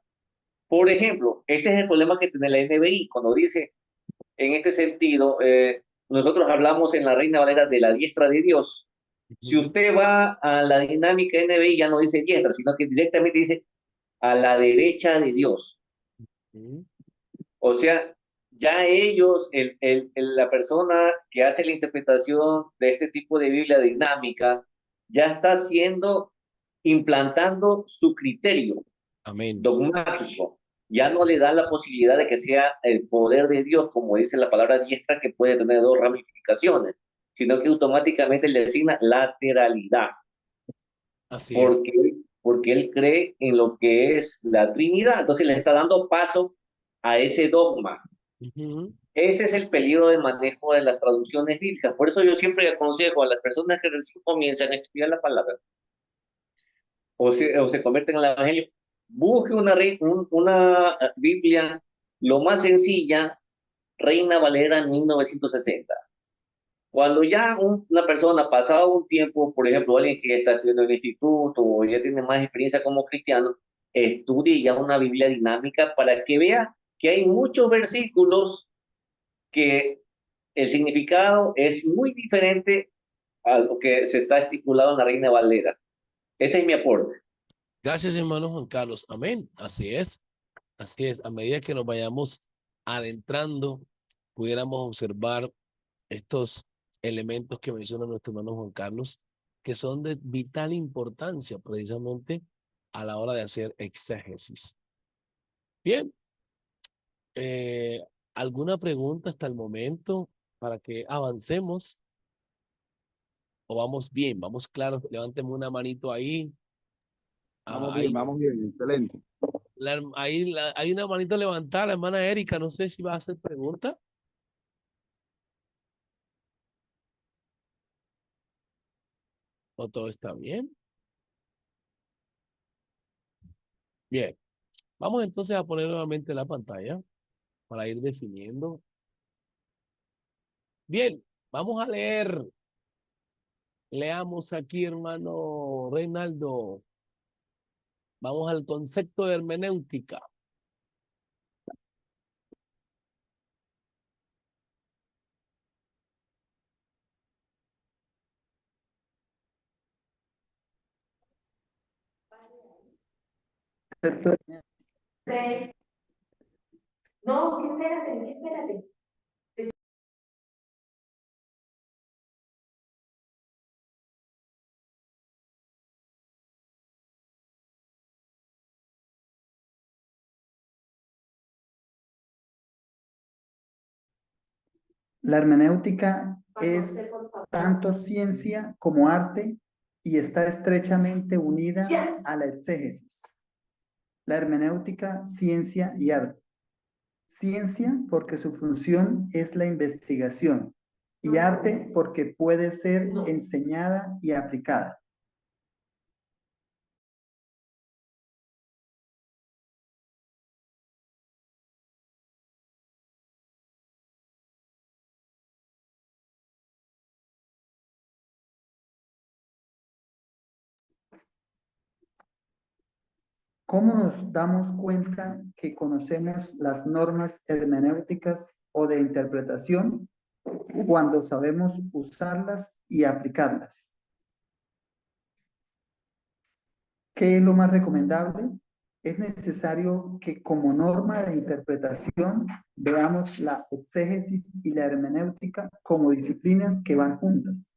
Por ejemplo, ese es el problema que tiene la NBI cuando dice, en este sentido, nosotros hablamos en la Reina Valera de la diestra de Dios. Si Ujú. usted va a la dinámica NBI, ya no dice diestra, sino que directamente dice a la derecha de Dios. Ujú. O sea, ya ellos, la persona que hace la interpretación de este tipo de Biblia dinámica, ya está haciendo, implantando su criterio Amén. dogmático. Ya no le da la posibilidad de que sea el poder de Dios, como dice la palabra diestra, que puede tener dos ramificaciones, sino que automáticamente le asigna lateralidad, Así es. porque él cree en lo que es la Trinidad. Entonces le está dando paso a ese dogma. Ujú. Ese es el peligro de manejo de las traducciones bíblicas. Por eso yo siempre aconsejo a las personas que recién comienzan a estudiar la palabra o se convierten al evangelio, busque una Biblia lo más sencilla, Reina Valera 1960. Cuando ya una persona, pasado un tiempo, por ejemplo, alguien que ya está estudiando en el instituto o ya tiene más experiencia como cristiano, estudie ya una Biblia dinámica para que vea que hay muchos versículos que el significado es muy diferente a lo que se está estipulado en la Reina Valera. Ese es mi aporte. Gracias, hermano Juan Carlos. Amén. Así es. Así es. A medida que nos vayamos adentrando, pudiéramos observar estos elementos que menciona nuestro hermano Juan Carlos. que son de vital importancia precisamente a la hora de hacer exégesis. Bien, ¿alguna pregunta hasta el momento para que avancemos? ¿O vamos bien? ¿Vamos claros? Levánteme una manito ahí. Vamos bien, excelente. Hay una manito levantada, la hermana Erika, no sé si va a hacer pregunta. ¿O todo está bien? Bien, vamos entonces a poner nuevamente la pantalla para ir definiendo. Bien, vamos a leer. Leamos aquí, hermano Reinaldo. Vamos al concepto de hermenéutica. No, espérate. La hermenéutica es tanto ciencia como arte y está estrechamente unida a la exégesis. La hermenéutica, ciencia y arte. Ciencia porque su función es la investigación y arte porque puede ser enseñada y aplicada. ¿Cómo nos damos cuenta que conocemos las normas hermenéuticas o de interpretación? Cuando sabemos usarlas y aplicarlas. ¿Qué es lo más recomendable? Es necesario que como norma de interpretación veamos la exégesis y la hermenéutica como disciplinas que van juntas.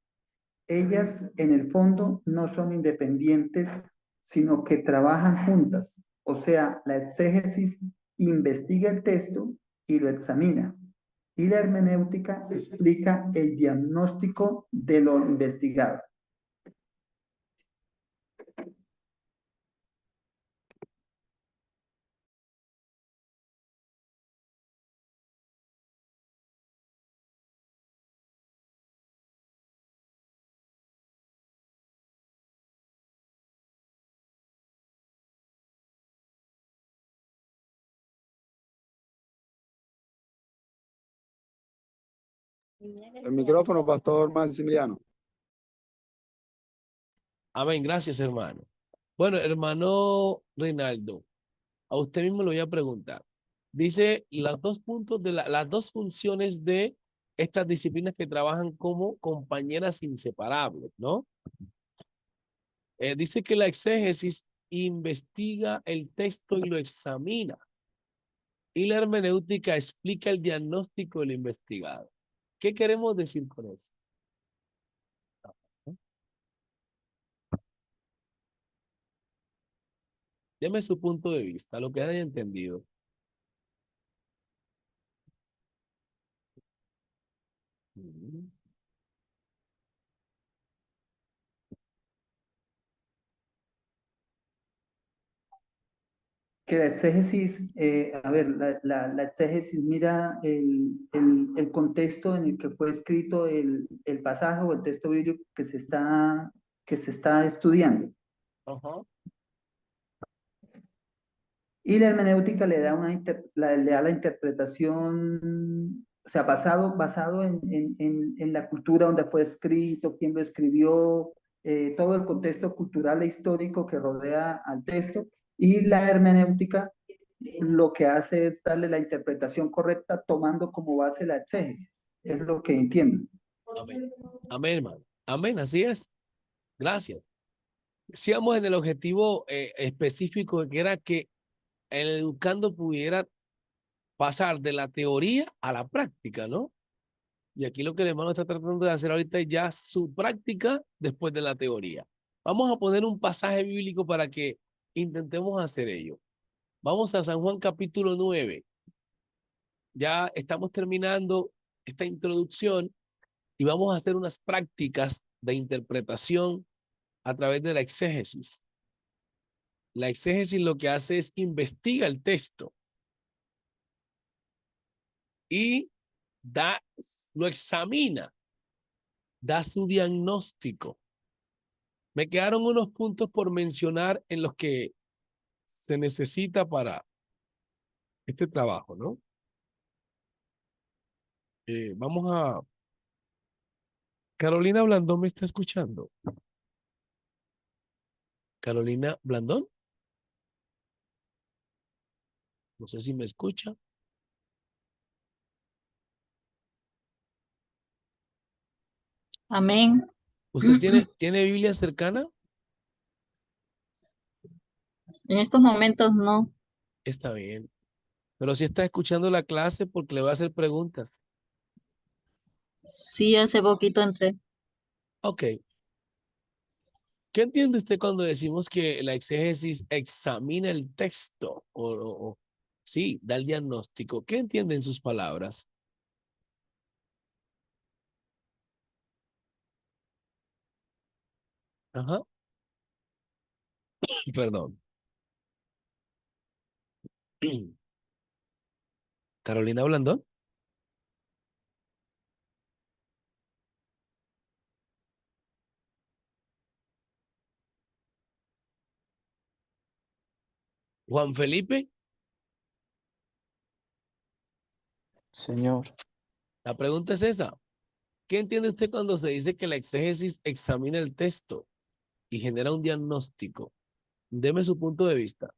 Ellas en el fondo no son independientes, sino que trabajan juntas. O sea, la exégesis investiga el texto y lo examina. Y la hermenéutica explica el diagnóstico de lo investigado. El micrófono, Pastor Maximiliano. Amén, gracias, hermano. Bueno, hermano Reinaldo, a usted mismo lo voy a preguntar. Dice los dos puntos de las dos funciones de estas disciplinas que trabajan como compañeras inseparables, ¿no? Dice que la exégesis investiga el texto y lo examina. Y la hermenéutica explica el diagnóstico del investigado. ¿Qué queremos decir con eso? Deme su punto de vista, lo que haya entendido. Que la exégesis, la exégesis mira el contexto en el que fue escrito el pasaje o el texto bíblico que se está estudiando. Ajá. Y la hermenéutica le da, le da la interpretación, o sea, basado en la cultura donde fue escrito, quién lo escribió, todo el contexto cultural e histórico que rodea al texto. Y la hermenéutica lo que hace es darle la interpretación correcta tomando como base la exégesis. Es lo que entiendo. Amén. Amén, hermano. Amén, así es. Gracias. Sigamos en el objetivo específico que era que el educando pudiera pasar de la teoría a la práctica, ¿no? Y aquí lo que el hermano está tratando de hacer ahorita es ya su práctica después de la teoría. Vamos a poner un pasaje bíblico para que intentemos hacer ello. Vamos a San Juan capítulo 9. Ya estamos terminando esta introducción y vamos a hacer unas prácticas de interpretación a través de la exégesis. La exégesis lo que hace es investiga el texto y lo examina, da su diagnóstico. Me quedaron unos puntos por mencionar en los que se necesita para este trabajo, ¿no? Vamos a... Carolina Blandón me está escuchando. Carolina Blandón. No sé si me escucha. Amén. ¿Usted tiene Biblia cercana? En estos momentos no. Está bien. Pero si está escuchando la clase porque le va a hacer preguntas. Sí, hace poquito entré. Ok. ¿Qué entiende usted cuando decimos que la exégesis examina el texto? Sí, da el diagnóstico. ¿Qué entiende en sus palabras? Ajá. Perdón. Carolina Blandón. Juan Felipe. Señor. La pregunta es esa. ¿Qué entiende usted cuando se dice que la exégesis examina el texto y genera un diagnóstico? Deme su punto de vista.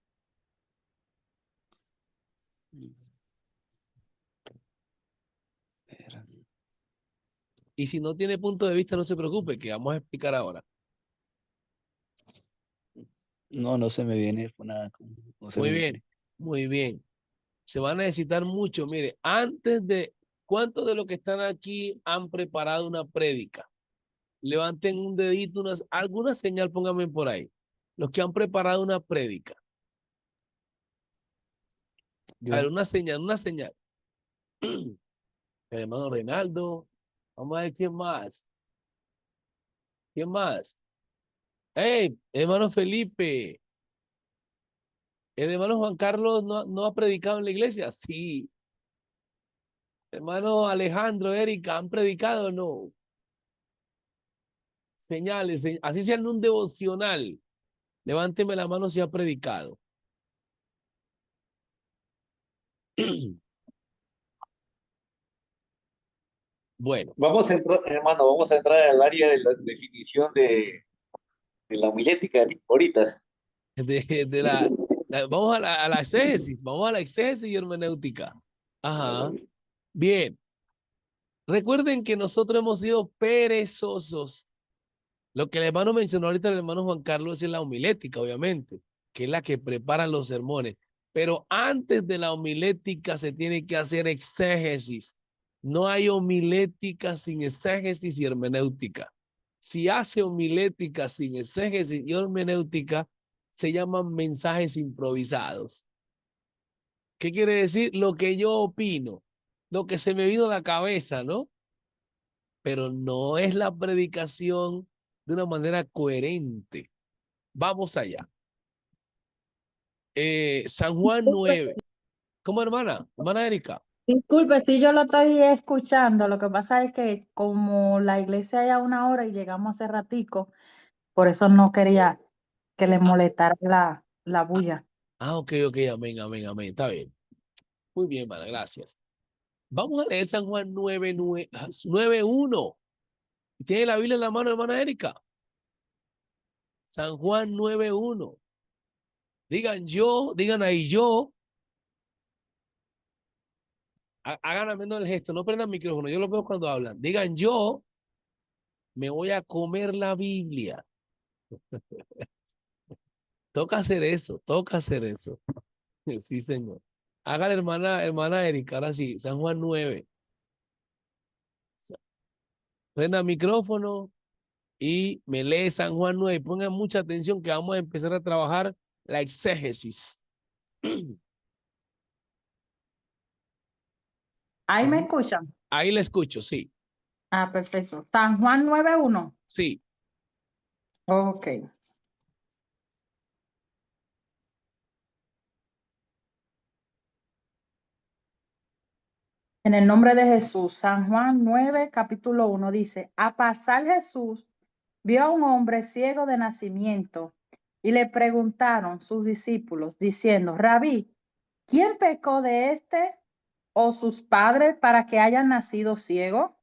Y si no tiene punto de vista, no se preocupe, que vamos a explicar ahora. No se me viene nada. No se Muy me bien, viene. muy bien. Se va a necesitar mucho. Mire, ¿cuántos de los que están aquí han preparado una prédica? Levanten un dedito, alguna señal, pónganme por ahí. Los que han preparado una prédica. A ver, Yo. una señal, una señal. El hermano Reinaldo. Vamos a ver quién más. ¿Quién más? ¡Hey, hermano Felipe! ¿El hermano Juan Carlos no ha predicado en la iglesia? Sí. Hermano Alejandro, Erika, ¿han predicado o no? Señales, así sea en un devocional. Levánteme la mano si ha predicado. Bueno, Vamos a entrar, hermano, vamos a entrar al área de la definición de la homilética ahorita. vamos a la exégesis, vamos a la exégesis y hermenéutica. Ajá. Bien. Recuerden que nosotros hemos sido perezosos. Lo que el hermano mencionó ahorita, el hermano Juan Carlos, es la homilética, obviamente, que es la que prepara los sermones. Pero antes de la homilética se tiene que hacer exégesis. No hay homilética sin exégesis y hermenéutica. Si hace homilética sin exégesis y hermenéutica, se llaman mensajes improvisados. ¿Qué quiere decir? Lo que yo opino, lo que se me vino a la cabeza, ¿no? Pero no es la predicación de una manera coherente. Vamos allá. San Juan 9. ¿Cómo, hermana? Hermana Erika. Disculpe, si yo lo estoy escuchando, lo que pasa es que como la iglesia hay a una hora y llegamos hace ratico, por eso no quería que le molestara la bulla. Ok, amén, amén, amén. Está bien. Muy bien, hermana, gracias. Vamos a leer San Juan 9:1. ¿Tiene la Biblia en la mano, hermana Erika? San Juan 9:1. Digan ahí yo. Hagan al menos el gesto, no prendan el micrófono, yo lo veo cuando hablan. Digan yo me voy a comer la Biblia. Toca hacer eso, toca hacer eso. Sí, señor. Hágale, hermana Erika, ahora sí, San Juan 9. Prenda micrófono y me lee San Juan 9. Pongan mucha atención que vamos a empezar a trabajar la exégesis. Ahí me escuchan. Ahí la escucho, sí. Ah, perfecto. San Juan 9:1. Sí. Ok. En el nombre de Jesús, San Juan 9, capítulo 1 dice, a pasar Jesús vio a un hombre ciego de nacimiento y le preguntaron sus discípulos diciendo, Rabí, ¿quién pecó de este o sus padres para que hayan nacido ciego?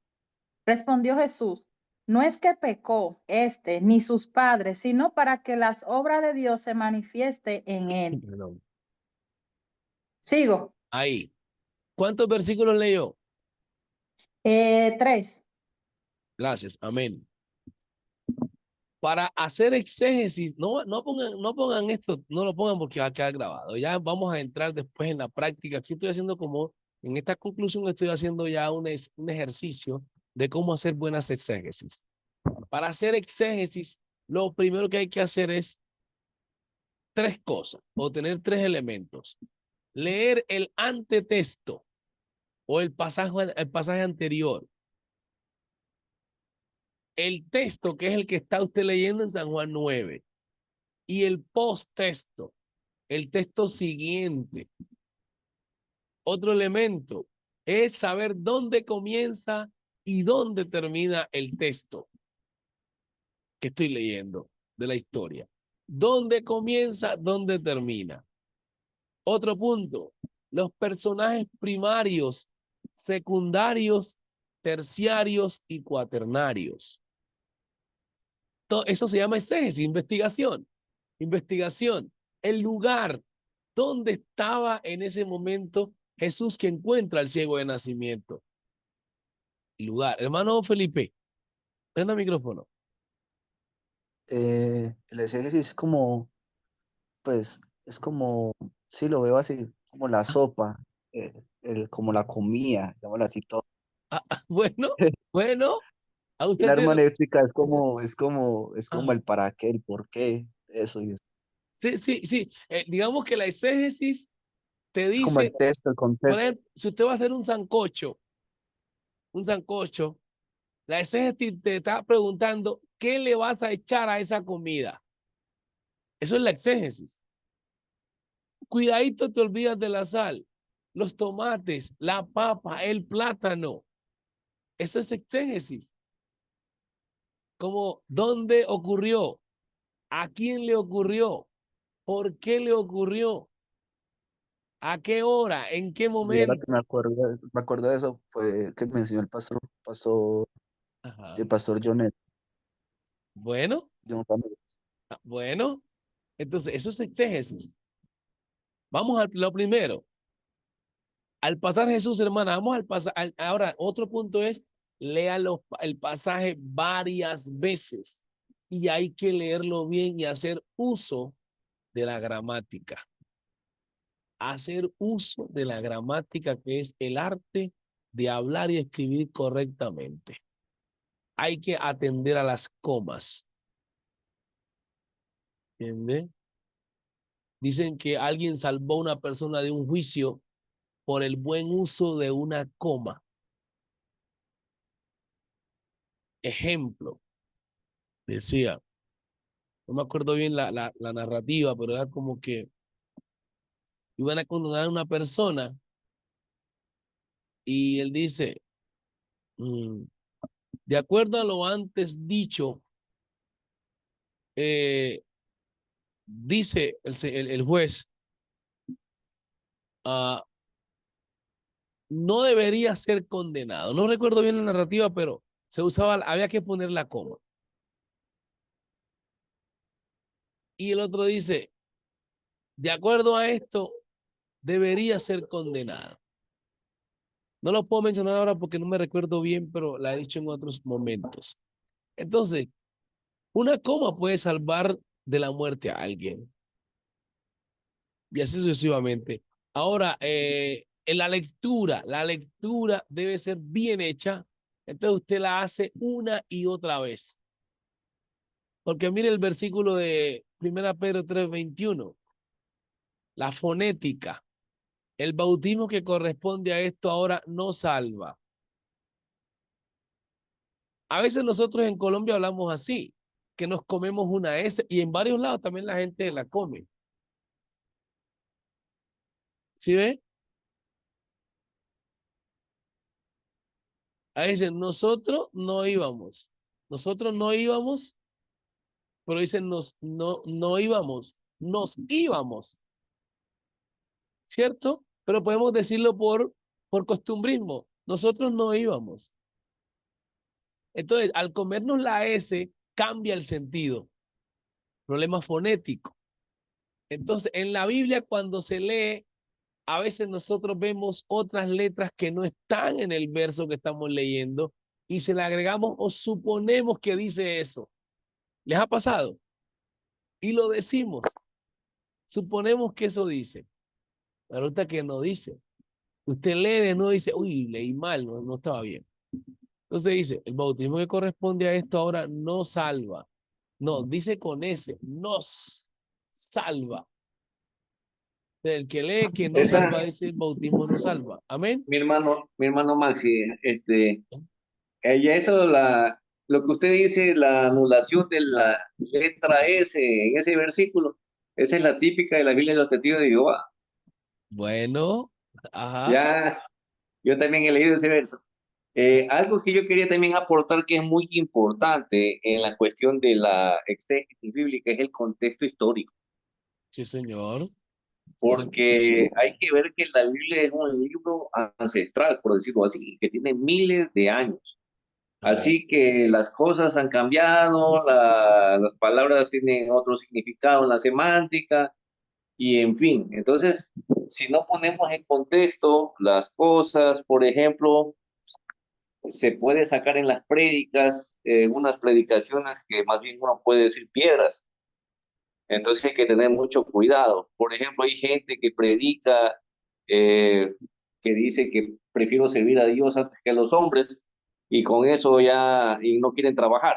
Respondió Jesús, no es que pecó este ni sus padres, sino para que las obras de Dios se manifieste en él. Perdón. Sigo. Ahí. ¿Cuántos versículos leyó? 3. Gracias. Amén. Para hacer exégesis, no pongan esto, no lo pongan porque va a quedar grabado. Ya vamos a entrar después en la práctica. Aquí estoy haciendo como, en esta conclusión estoy haciendo ya un ejercicio de cómo hacer buenas exégesis. Para hacer exégesis, lo primero que hay que hacer es 3 cosas o tener 3 elementos. Leer el antetexto o el pasaje anterior. El texto que es el que está usted leyendo en San Juan 9 y el posttexto, el texto siguiente. Otro elemento es saber dónde comienza y dónde termina el texto que estoy leyendo de la historia. ¿Dónde comienza? ¿Dónde termina? Otro punto, los personajes primarios, secundarios, terciarios y cuaternarios. Todo eso se llama exégesis, investigación. Investigación. El lugar donde estaba en ese momento Jesús que encuentra al ciego de nacimiento. Lugar. Hermano Felipe, prenda el micrófono. El exégesis es como, pues, es como, sí, lo veo así, como la sopa, como la comida, llamémoslo así todo. Bueno, a Y la usted hermenéutica es como Ajá. el para qué, el por qué, eso, y es Sí. Digamos que la exégesis te como el dice, texto, el por contexto. ejemplo, si usted va a hacer un sancocho, la exégesis te está preguntando, ¿qué le vas a echar a esa comida? Eso es la exégesis. Cuidadito, te olvidas de la sal, los tomates, la papa, el plátano. Eso es exégesis. Como, ¿dónde ocurrió? ¿A quién le ocurrió? ¿Por qué le ocurrió? ¿A qué hora? ¿En qué Y ahora que momento? me acuerdo de eso, fue que me enseñó Ajá. el pastor Jonet. Bueno, John Ramírez. bueno. Entonces, eso es exégesis. Vamos a lo primero. Al pasar Jesús, hermana, vamos al pasaje. Ahora, otro punto es, lea el pasaje varias veces y hay que leerlo bien y hacer uso de la gramática. Hacer uso de la gramática, que es el arte de hablar y escribir correctamente. Hay que atender a las comas. ¿Entiende? Dicen que alguien salvó a una persona de un juicio por el buen uso de una coma. Ejemplo, decía, no me acuerdo bien la narrativa, pero era como que iban a condenar a una persona y él dice, de acuerdo a lo antes dicho, dice el juez, no debería ser condenado. No recuerdo bien la narrativa, pero se usaba, había que poner la coma. Y el otro dice, de acuerdo a esto, debería ser condenado. No lo puedo mencionar ahora porque no me recuerdo bien, pero la he dicho en otros momentos. Entonces, una coma puede salvar de la muerte a alguien. Y así sucesivamente. Ahora, en la lectura debe ser bien hecha Entonces usted la hace una y otra vez. Porque mire el versículo de 1 Pedro 3:21. La fonética. El bautismo que corresponde a esto ahora no salva. A veces nosotros en Colombia hablamos así, que nos comemos una S, y en varios lados también la gente la come. ¿Sí ve? A veces nosotros no íbamos, pero dicen no íbamos, nos íbamos, ¿cierto? Pero podemos decirlo por costumbrismo, nosotros no íbamos. Entonces, al comernos la S, cambia el sentido, problema fonético. Entonces, en la Biblia cuando se lee, a veces nosotros vemos otras letras que no están en el verso que estamos leyendo y se le agregamos o suponemos que dice eso. ¿Les ha pasado? Y lo decimos. Suponemos que eso dice. Resulta que no dice. Usted lee de nuevo y dice, uy, leí mal, no estaba bien. Entonces dice, el bautismo que corresponde a esto ahora no salva. No, dice con S, nos salva. El que lee que no Esa, salva, dice el bautismo no salva. Amén. mi hermano Maxi, ya eso, lo que usted dice, la anulación de la letra S en ese versículo, esa es la típica de la Biblia de los Testigos de Jehová. Bueno, ajá. Ya, yo también he leído ese verso. Algo que yo quería también aportar que es muy importante en la cuestión de la exégesis bíblica es el contexto histórico, Sí, señor. Sí, señor. porque hay que ver que la Biblia es un libro ancestral, por decirlo así, que tiene miles de años. Amén. Así que las cosas han cambiado, las palabras tienen otro significado en la semántica y en fin. Entonces, si no ponemos en contexto las cosas, por ejemplo, se puede sacar en las prédicas, unas predicaciones que más bien uno puede decir piedras. Entonces hay que tener mucho cuidado. Por ejemplo, hay gente que predica, eh, que dice que prefiero servir a Dios antes que a los hombres y con eso ya y no quieren trabajar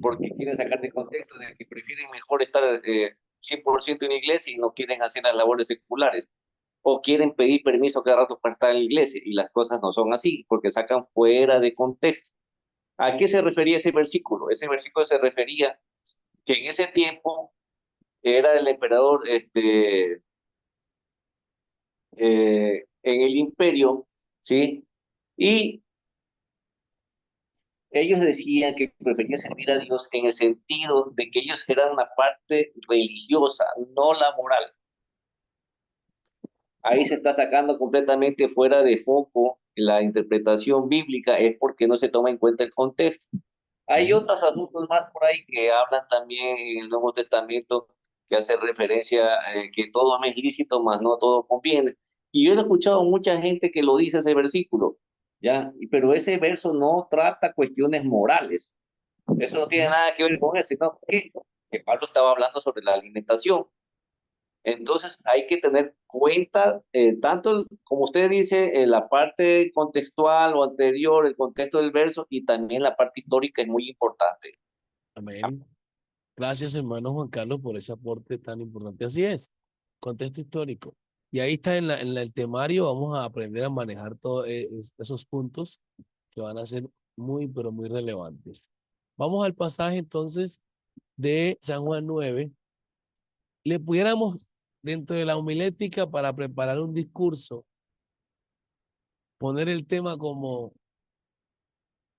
porque quieren sacar de contexto de que prefieren mejor estar 100% en la iglesia y no quieren hacer las labores seculares o quieren pedir permiso cada rato para estar en la iglesia y las cosas no son así porque sacan fuera de contexto. ¿A qué se refería ese versículo? Ese versículo se refería que en ese tiempo era el emperador en el imperio, ¿sí? Y ellos decían que preferían servir a Dios en el sentido de que ellos eran una parte religiosa, no la moral. Ahí se está sacando completamente fuera de foco la interpretación bíblica, es porque no se toma en cuenta el contexto. Hay otros asuntos más por ahí que hablan también en el Nuevo Testamento que hace referencia que todo es lícito, mas no todo conviene. Y yo he escuchado mucha gente que lo dice ese versículo, ¿ya? Pero ese verso no trata cuestiones morales. Eso no tiene nada que ver con eso, sino que Pablo estaba hablando sobre la alimentación. Entonces hay que tener cuenta, tanto como usted dice, la parte contextual o anterior, el contexto del verso y también la parte histórica es muy importante. Amén. Gracias, hermano Juan Carlos, por ese aporte tan importante. Así es, contexto histórico. Y ahí está el temario, vamos a aprender a manejar todos esos puntos que van a ser muy, pero muy relevantes. Vamos al pasaje entonces de San Juan 9. Le pudiéramos, dentro de la homilética, para preparar un discurso, poner el tema como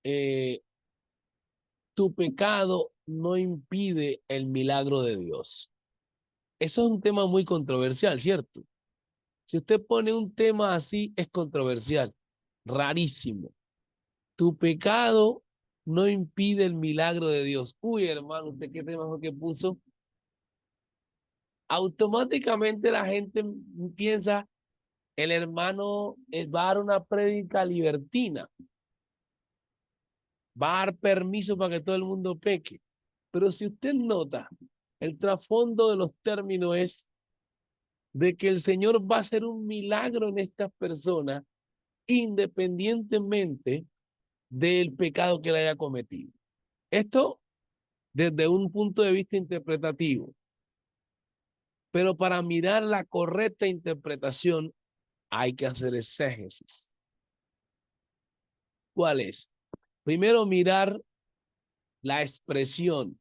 eh, tu pecado no impide el milagro de Dios. Eso es un tema muy controversial, ¿cierto? Si usted pone un tema así, es controversial, rarísimo. Tu pecado no impide el milagro de Dios. Uy, hermano, ¿usted qué tema fue que puso? Automáticamente la gente piensa, el hermano va a dar una prédica libertina, va a dar permiso para que todo el mundo peque. Pero si usted nota, el trasfondo de los términos es de que el Señor va a hacer un milagro en estas personas independientemente del pecado que le haya cometido. Esto desde un punto de vista interpretativo. Pero para mirar la correcta interpretación hay que hacer exégesis. ¿Cuál es? Primero mirar la expresión,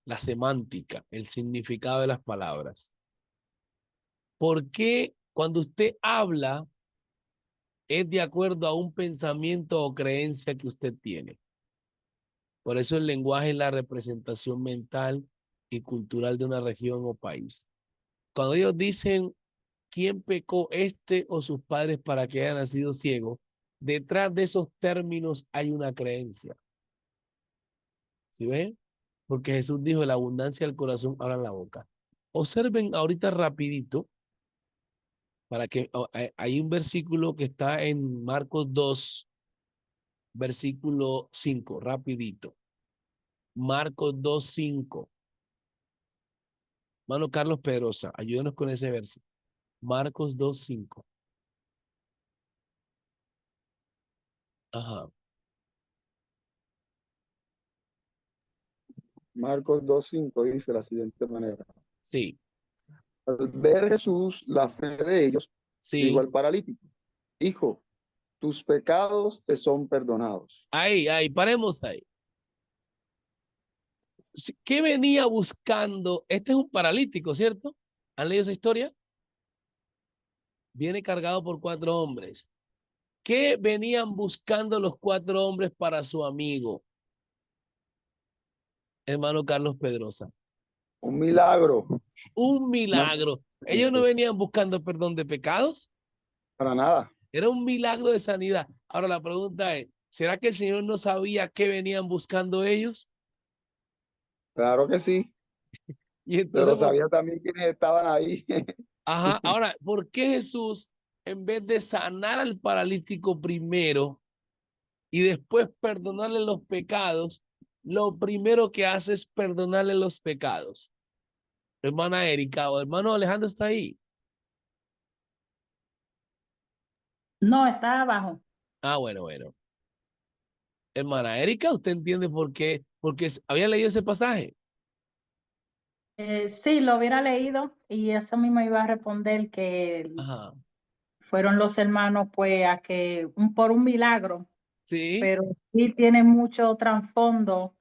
la semántica, el significado de las palabras. ¿Por qué cuando usted habla es de acuerdo a un pensamiento o creencia que usted tiene? Por eso el lenguaje es la representación mental y cultural de una región o país. Cuando ellos dicen quién pecó, este o sus padres, para que haya nacido ciego, detrás de esos términos hay una creencia. ¿Sí ven? Porque Jesús dijo, la abundancia del corazón habla en la boca. Observen ahorita rapidito, para que hay un versículo que está en Marcos 2, versículo 5, rapidito. Marcos 2, 5. Mano Carlos Pedrosa, ayúdenos con ese versículo. Marcos 2, 5. Ajá, Marcos 2:5 dice de la siguiente manera. sí, Al ver Jesús la fe de ellos, dijo sí. al paralítico, hijo, tus pecados te son perdonados. Ahí, paremos ahí. ¿Qué venía buscando? Este es un paralítico, ¿cierto? ¿Han leído esa historia? Viene cargado por 4 hombres. ¿Qué venían buscando los 4 hombres para su amigo, hermano Carlos Pedrosa? Un milagro. Un Una milagro. Ellos no venían buscando perdón de pecados. Para nada. Era un milagro de sanidad. Ahora la pregunta es, ¿será que el Señor no sabía qué venían buscando ellos? Claro que sí. Y entonces, Pero sabía también quiénes estaban ahí. ajá, ahora, ¿por qué Jesús, en vez de sanar al paralítico primero y después perdonarle los pecados, lo primero que hace es perdonarle los pecados? Hermana Erika o hermano Alejandro está ahí. No, está abajo. Ah, bueno. Hermana Erika, ¿usted entiende por qué? Porque había leído ese pasaje. Sí, lo hubiera leído y eso mismo iba a responder que Ajá. fueron los hermanos pues a que por un milagro, Sí. pero sí tiene mucho trasfondo,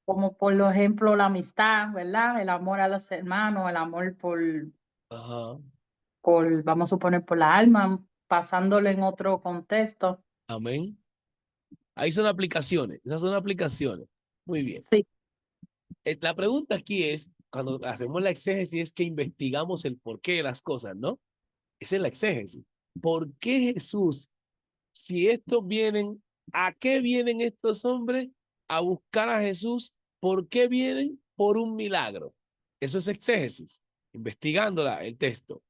como por ejemplo la amistad, ¿verdad? El amor a los hermanos, el amor Ajá. vamos a suponer, por la alma, pasándolo en otro contexto. Amén. Ahí son aplicaciones. Esas son aplicaciones. Muy bien. Sí. La pregunta aquí es, cuando hacemos la exégesis, es que investigamos el porqué de las cosas, ¿no? Esa es la exégesis. ¿Por qué Jesús, si estos vienen, a qué vienen estos hombres? A buscar a Jesús. ¿Por qué vienen? Por un milagro. Eso es exégesis, investigándola el texto.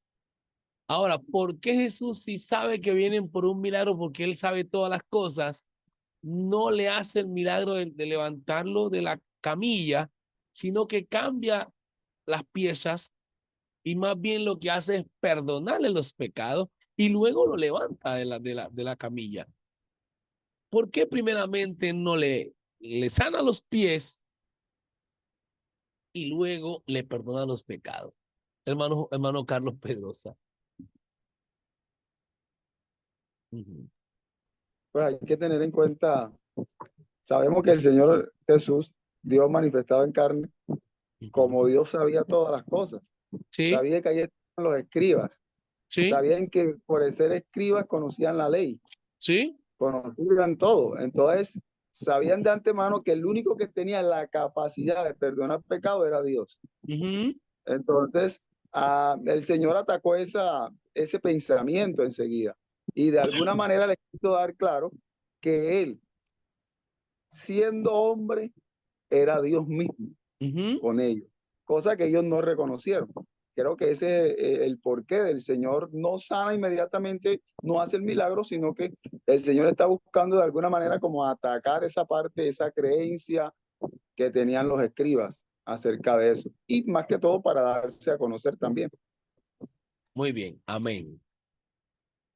Ahora, ¿por qué Jesús, si sabe que vienen por un milagro, porque Él sabe todas las cosas, no le hace el milagro de levantarlo de la camilla, sino que cambia las piezas y más bien lo que hace es perdonarle los pecados y luego lo levanta de la camilla? ¿Por qué primeramente no le sana los pies y luego le perdona los pecados? Hermano Carlos Pedrosa. Pues hay que tener en cuenta, sabemos que el Señor Jesús, Dios manifestado en carne, como Dios sabía todas las cosas. Sí, Sabía que ahí estaban los escribas. sí, Sabían que por ser escribas conocían la ley, sí. conocían todo. Entonces, sabían de antemano que el único que tenía la capacidad de perdonar pecado era Dios. Entonces, el Señor atacó ese pensamiento enseguida y de alguna manera le quiso dar claro que él, siendo hombre, era Dios mismo con ellos, cosa que ellos no reconocieron. Creo que ese es el porqué del Señor. No sana inmediatamente, no hace el milagro, sino que el Señor está buscando de alguna manera como atacar esa parte, esa creencia que tenían los escribas acerca de eso. Y más que todo para darse a conocer también. Muy bien, amén.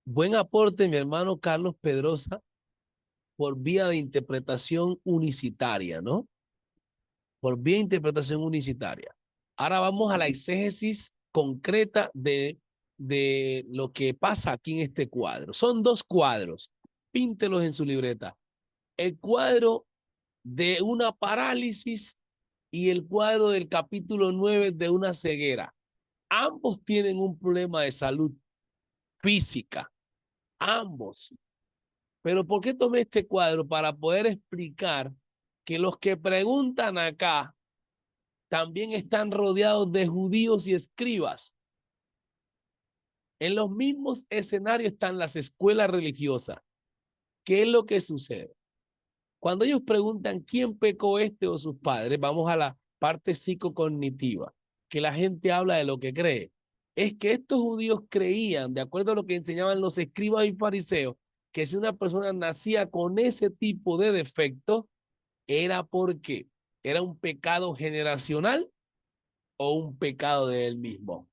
Buen aporte, mi hermano Carlos Pedrosa. por vía de interpretación unicitaria, ¿no? Por vía de interpretación unicitaria. Ahora vamos a la exégesis concreta de lo que pasa aquí en este cuadro. Son dos cuadros. Píntelos en su libreta. El cuadro de una parálisis y el cuadro del capítulo 9 de una ceguera. Ambos tienen un problema de salud física. Ambos. Pero ¿por qué tomé este cuadro? Para poder explicar que los que preguntan acá también están rodeados de judíos y escribas. En los mismos escenarios están las escuelas religiosas. ¿Qué es lo que sucede? Cuando ellos preguntan quién pecó este o sus padres, vamos a la parte psicocognitiva, que la gente habla de lo que cree. Es que estos judíos creían, de acuerdo a lo que enseñaban los escribas y fariseos, que si una persona nacía con ese tipo de defecto, era porque era un pecado generacional o un pecado de él mismo.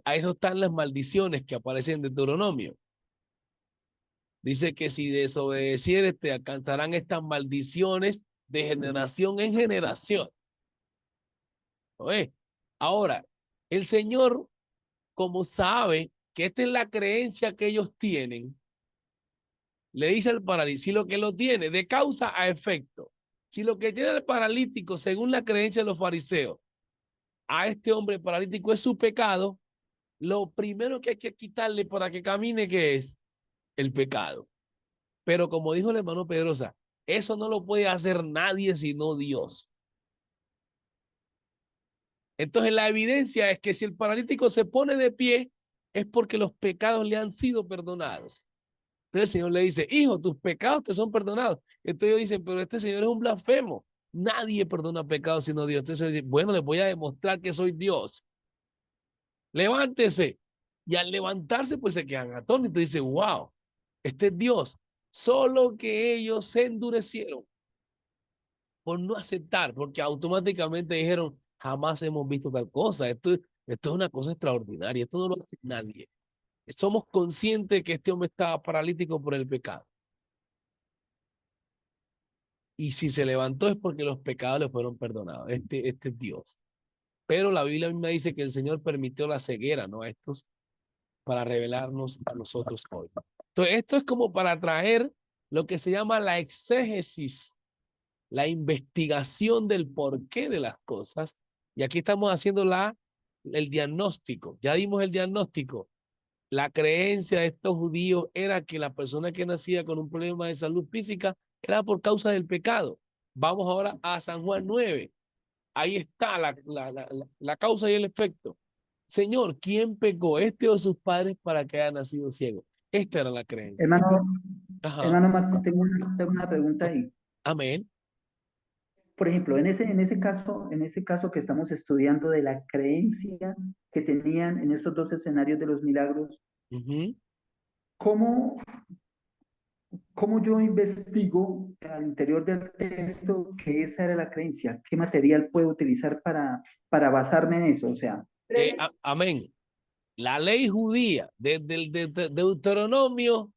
A eso están las maldiciones que aparecen en Deuteronomio. Dice que si desobedecieres te alcanzarán estas maldiciones de generación en generación. ¿Oye? Ahora, el Señor, como sabe que esta es la creencia que ellos tienen, le dice al paralítico, si lo que lo tiene de causa a efecto, si lo que tiene el paralítico, según la creencia de los fariseos, a este hombre paralítico es su pecado, lo primero que hay que quitarle para que camine, ¿qué es? El pecado. Pero como dijo el hermano Pedrosa, eso no lo puede hacer nadie sino Dios. Entonces la evidencia es que si el paralítico se pone de pie, es porque los pecados le han sido perdonados. Entonces el Señor le dice, hijo, tus pecados te son perdonados. Entonces ellos dicen, pero este Señor es un blasfemo. Nadie perdona pecados sino Dios. Entonces dice, bueno, les voy a demostrar que soy Dios. Levántese. Y al levantarse, pues se quedan atónitos. Dice, wow, este es Dios. Solo que ellos se endurecieron por no aceptar, porque automáticamente dijeron, jamás hemos visto tal cosa. Esto es una cosa extraordinaria. Esto no lo hace nadie. Somos conscientes que este hombre estaba paralítico por el pecado. Y si se levantó es porque los pecados le fueron perdonados. Este es Dios. Pero la Biblia misma dice que el Señor permitió la ceguera, ¿no? A estos para revelarnos a nosotros hoy. Entonces, esto es como para traer lo que se llama la exégesis, la investigación del porqué de las cosas. Y aquí estamos haciendo el diagnóstico. Ya dimos el diagnóstico. La creencia de estos judíos era que la persona que nacía con un problema de salud física era por causa del pecado. Vamos ahora a San Juan 9. Ahí está la causa y el efecto. Señor, ¿quién pecó, este o sus padres, para que haya nacido ciego? Esta era la creencia. Hermano Max, tengo una pregunta ahí. Amén. Por ejemplo, en ese caso que estamos estudiando de la creencia que tenían en esos dos escenarios de los milagros, ¿cómo yo investigo al interior del texto que esa era la creencia? ¿Qué material puedo utilizar para basarme en eso? O sea, amén. La ley judía, desde el Deuteronomio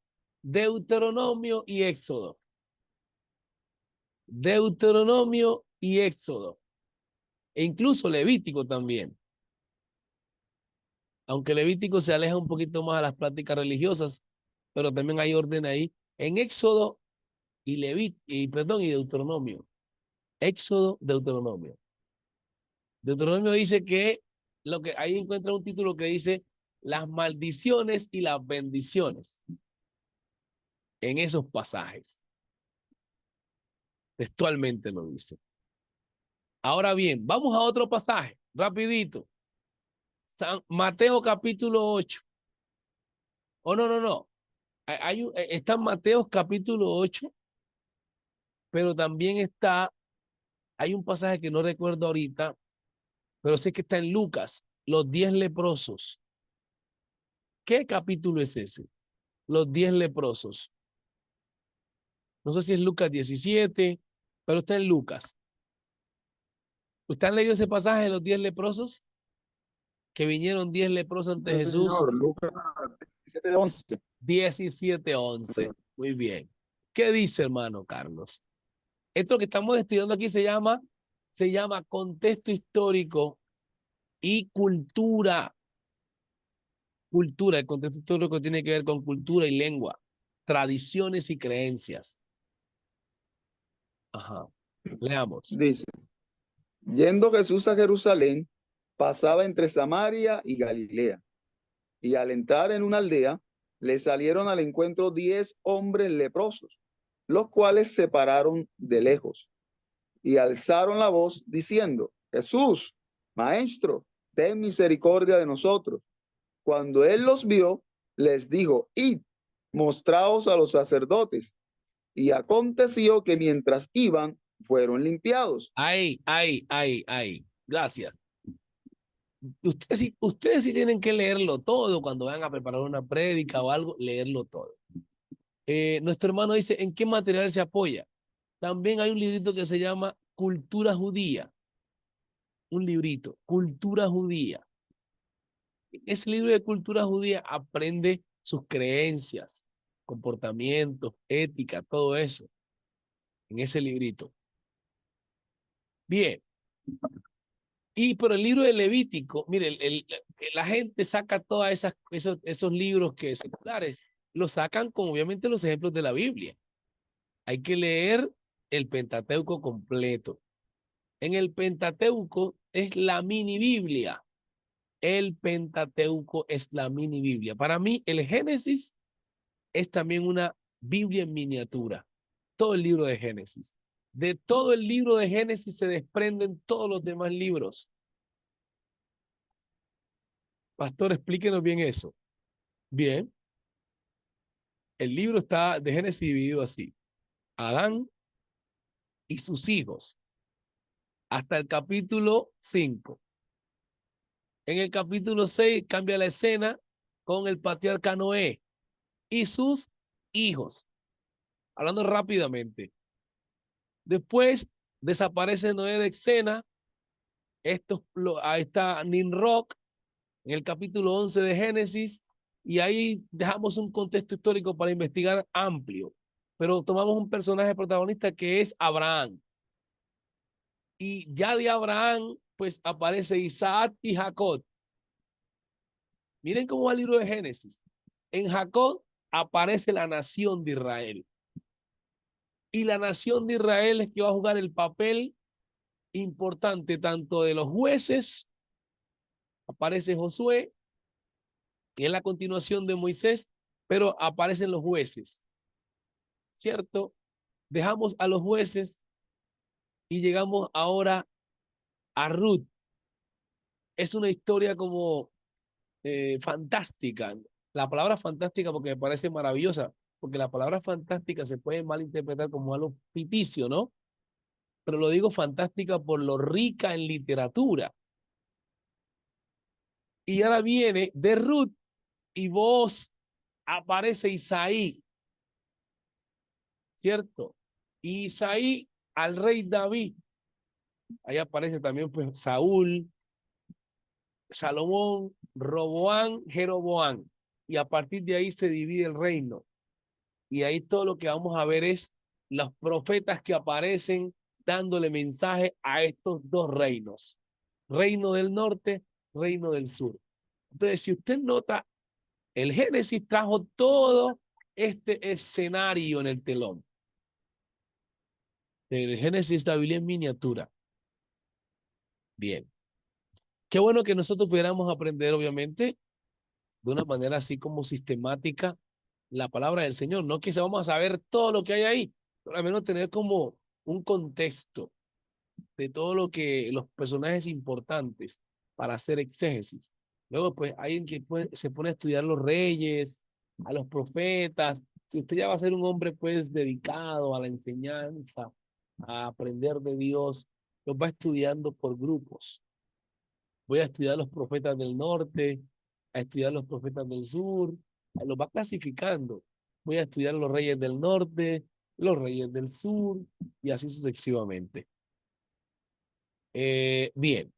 y Éxodo. Deuteronomio y Éxodo. E incluso Levítico también. Aunque Levítico se aleja un poquito más a las prácticas religiosas, pero también hay orden ahí. En Éxodo y Deuteronomio. Éxodo, Deuteronomio. Deuteronomio dice que ahí encuentra un título que dice las maldiciones y las bendiciones en esos pasajes. Textualmente lo dice. Ahora bien, vamos a otro pasaje, rapidito. Mateo capítulo 8. No. Está en Mateo capítulo 8, pero también hay un pasaje que no recuerdo ahorita, pero sé que está en Lucas, los 10 leprosos. ¿Qué capítulo es ese? Los 10 leprosos. No sé si es Lucas 17, pero está en Lucas. ¿Usted han leído ese pasaje de los 10 leprosos? Que vinieron 10 leprosos ante Jesús. Señor, Lucas 17:11. 17:11. Muy bien. ¿Qué dice, hermano Carlos? Esto que estamos estudiando aquí se llama contexto histórico y cultura. Cultura, el contexto histórico tiene que ver con cultura y lengua, tradiciones y creencias. Ajá. Leamos. Dice, yendo Jesús a Jerusalén, pasaba entre Samaria y Galilea. Y al entrar en una aldea, le salieron al encuentro 10 hombres leprosos, los cuales se pararon de lejos y alzaron la voz diciendo, Jesús, Maestro, ten misericordia de nosotros. Cuando él los vio, les dijo, id, mostraos a los sacerdotes. Y aconteció que mientras iban, fueron limpiados. Ay. Gracias. Ustedes sí tienen que leerlo todo cuando vayan a preparar una prédica o algo, leerlo todo. Nuestro hermano dice, ¿en qué material se apoya? También hay un librito que se llama Cultura Judía. Un librito, Cultura Judía. Ese libro de cultura judía aprende sus creencias, comportamientos, ética, todo eso en ese librito. Bien. Y por el libro de Levítico, mire, la gente saca todos esos libros que seculares, los sacan con obviamente los ejemplos de la Biblia. Hay que leer el Pentateuco completo. En el Pentateuco es la mini Biblia. El Pentateuco es la mini Biblia. Para mí, el Génesis es también una Biblia en miniatura. Todo el libro de Génesis. De todo el libro de Génesis se desprenden todos los demás libros. Pastor, explíquenos bien eso. Bien. El libro está de Génesis dividido así. Adán y sus hijos. Hasta el capítulo 5. En el capítulo 6 cambia la escena con el patriarca Noé y sus hijos. Hablando rápidamente. Después desaparece Noé de escena. Ahí está Nimrod en el capítulo 11 de Génesis. Y ahí dejamos un contexto histórico para investigar amplio. Pero tomamos un personaje protagonista que es Abraham. Y ya de Abraham, pues aparece Isaac y Jacob. Miren cómo va el libro de Génesis. En Jacob aparece la nación de Israel. Y la nación de Israel es que va a jugar el papel importante tanto de los jueces, aparece Josué, que es la continuación de Moisés, pero aparecen los jueces, ¿cierto? Dejamos a los jueces y llegamos ahora a Ruth. Es una historia como fantástica. La palabra fantástica porque me parece maravillosa, porque la palabra fantástica se puede malinterpretar como algo ficticio, ¿no? Pero lo digo fantástica por lo rica en literatura. Y ahora viene de Ruth y vos aparece Isaí, ¿cierto? Y Isaí al rey David. Ahí aparece también pues Saúl, Salomón, Roboán, Jeroboán. Y a partir de ahí se divide el reino. Y ahí todo lo que vamos a ver es los profetas que aparecen dándole mensaje a estos dos reinos. Reino del norte, reino del sur. Entonces, si usted nota, el Génesis trajo todo este escenario en el telón. El Génesis, la Biblia en miniatura. Bien. Qué bueno que nosotros pudiéramos aprender, obviamente, de una manera así como sistemática, la palabra del Señor. No que vamos a saber todo lo que hay ahí, pero al menos tener como un contexto de todo lo que los personajes importantes para hacer exégesis. Luego, pues, hay en que se pone a estudiar los reyes, a los profetas. Si usted ya va a ser un hombre, pues, dedicado a la enseñanza, a aprender de Dios, los va estudiando por grupos. Voy a estudiar los profetas del norte, a estudiar los profetas del sur, los va clasificando. Voy a estudiar los reyes del norte, los reyes del sur, y así sucesivamente. Bien.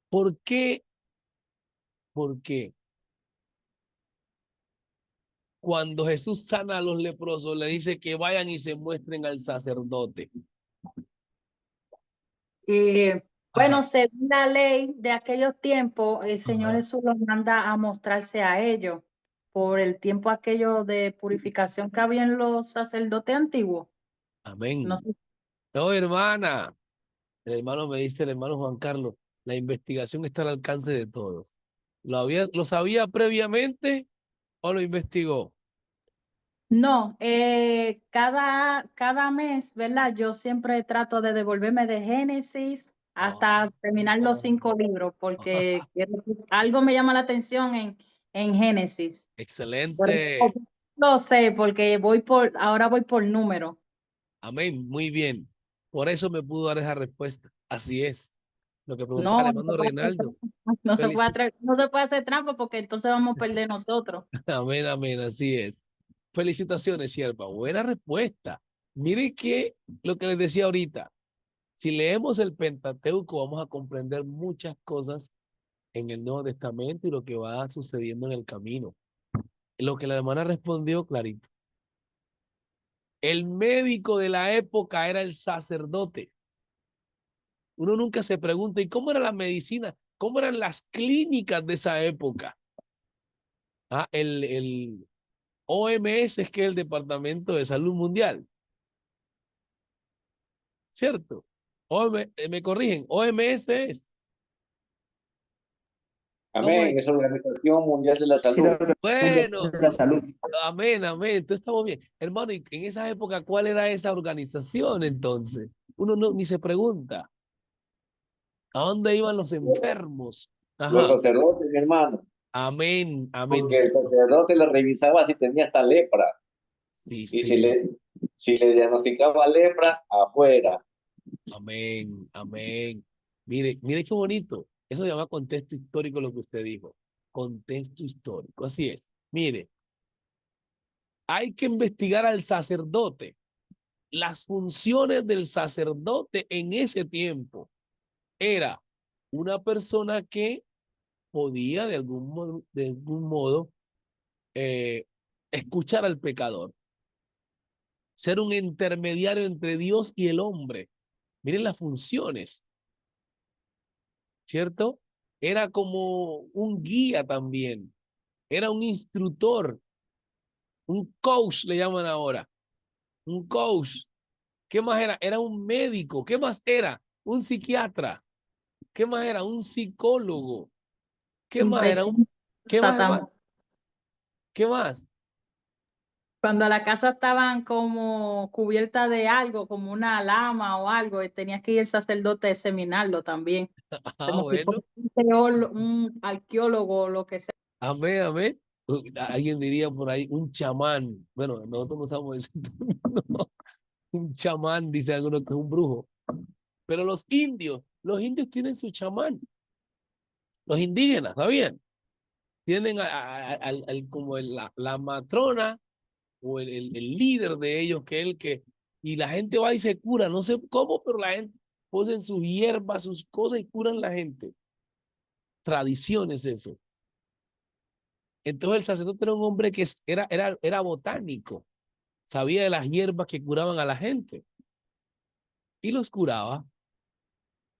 ¿Por qué? ¿Por qué? cuando Jesús sana a los leprosos, le dice que vayan y se muestren al sacerdote? Bueno, Ajá, según la ley de aquellos tiempos, el Señor ajá. Jesús los manda a mostrarse a ellos por el tiempo aquello de purificación que había en los sacerdotes antiguos. No Amén. sé. No, hermana. El hermano me dice, el hermano Juan Carlos, la investigación está al alcance de todos. ¿Lo sabía previamente o lo investigó? No, cada mes, ¿verdad? Yo siempre trato de devolverme de Génesis Ah, hasta terminar los 5 libros, porque algo me llama la atención en Génesis. Por excelente. eso lo sé, porque ahora voy por número. Amén. Muy bien. Por eso me pudo dar esa respuesta. Así es. Lo que preguntaba el No, no se hermano puede hacer Reinaldo. trampa, no se puede Felici- no se puede hacer trampa porque entonces vamos a perder nosotros. Amén, amén. Así es. Felicitaciones, sierva. Buena respuesta. Mire que lo que les decía ahorita, si leemos el Pentateuco, vamos a comprender muchas cosas en el Nuevo Testamento y lo que va sucediendo en el camino. Lo que la hermana respondió clarito. El médico de la época era el sacerdote. Uno nunca se pregunta, ¿y cómo era la medicina? ¿Cómo eran las clínicas de esa época? El OMS es que es el Departamento de Salud Mundial, ¿cierto? Me corrigen, OMS es. ¿Cómo es? Amén. Es Organización Mundial de la Y la Salud. Organización Bueno, de la Salud. amén, amén. Entonces estamos bien. Hermano, y en esa época, ¿cuál era esa organización entonces? Uno ni se pregunta. ¿A dónde iban los enfermos? Los Ajá. sacerdotes, mi hermano, Amén, amén. porque el sacerdote le revisaba si tenía hasta lepra Sí, y señor. si le diagnosticaba lepra, afuera. Amén, amén. Mire qué bonito. Eso se llama contexto histórico lo que usted dijo. Contexto histórico. Así es. Mire, hay que investigar al sacerdote. Las funciones del sacerdote en ese tiempo era una persona que podía de algún modo eh, escuchar al pecador, ser un intermediario entre Dios y el hombre. Miren las funciones, ¿cierto? Era como un guía también, era un instructor, un coach le llaman ahora, un coach. ¿Qué más era? Era un médico. ¿Qué más era? Un psiquiatra. ¿Qué más era? Un psicólogo. ¿Qué más era? Inspección ¿Qué más, Satan. hermano? ¿Qué más? Cuando la casa estaban como cubierta de algo, como una lama o algo, y tenía que ir el sacerdote a examinarlo también. Ah, Como si fuera bueno. un arqueólogo o lo que sea. Amén, amén. Alguien diría por ahí un chamán. Bueno, nosotros no usamos ese término. Un chamán, dice alguno que es un brujo. Pero los indios tienen su chamán. Los indígenas, ¿sabían? Tienen como la matrona o el líder de ellos, que es el que, y la gente va y se cura, no sé cómo, pero la gente posen sus hierbas, sus cosas y curan la gente. Tradiciones eso. Entonces el sacerdote era un hombre que era botánico, sabía de las hierbas que curaban a la gente y los curaba.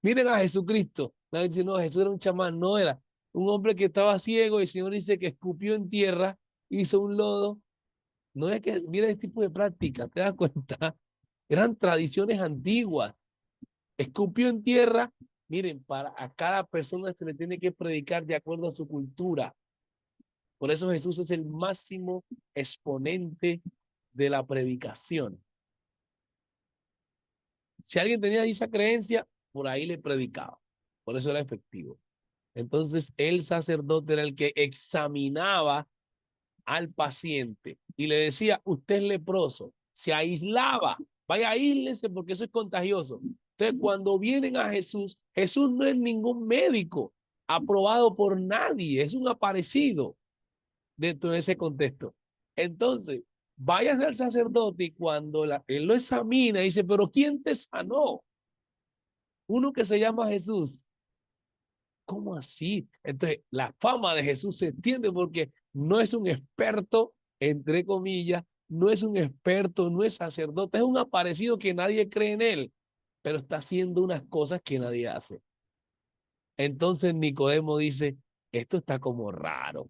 Miren a Jesucristo. Nadie dice, no, Jesús era un chamán, no era un hombre que estaba ciego y el Señor dice que escupió en tierra, hizo un lodo. No es que, mira este tipo de práctica, ¿te das cuenta? Eran tradiciones antiguas. Escupió en tierra. Miren, para a cada persona se le tiene que predicar de acuerdo a su cultura. Por eso Jesús es el máximo exponente de la predicación. Si alguien tenía esa creencia, por ahí le predicaba. Por eso era efectivo. Entonces, el sacerdote era el que examinaba al paciente y le decía, usted es leproso. Se aislaba. Vaya, aíslese porque eso es contagioso. Entonces, cuando vienen a Jesús, Jesús no es ningún médico aprobado por nadie. Es un aparecido dentro de ese contexto. Entonces, vayas al sacerdote y cuando él lo examina, dice, pero ¿quién te sanó? Uno que se llama Jesús. ¿Cómo así? Entonces, la fama de Jesús se extiende porque no es un experto entre comillas, no es un experto, no es sacerdote, es un aparecido que nadie cree en él, pero está haciendo unas cosas que nadie hace. Entonces Nicodemo dice, esto está como raro.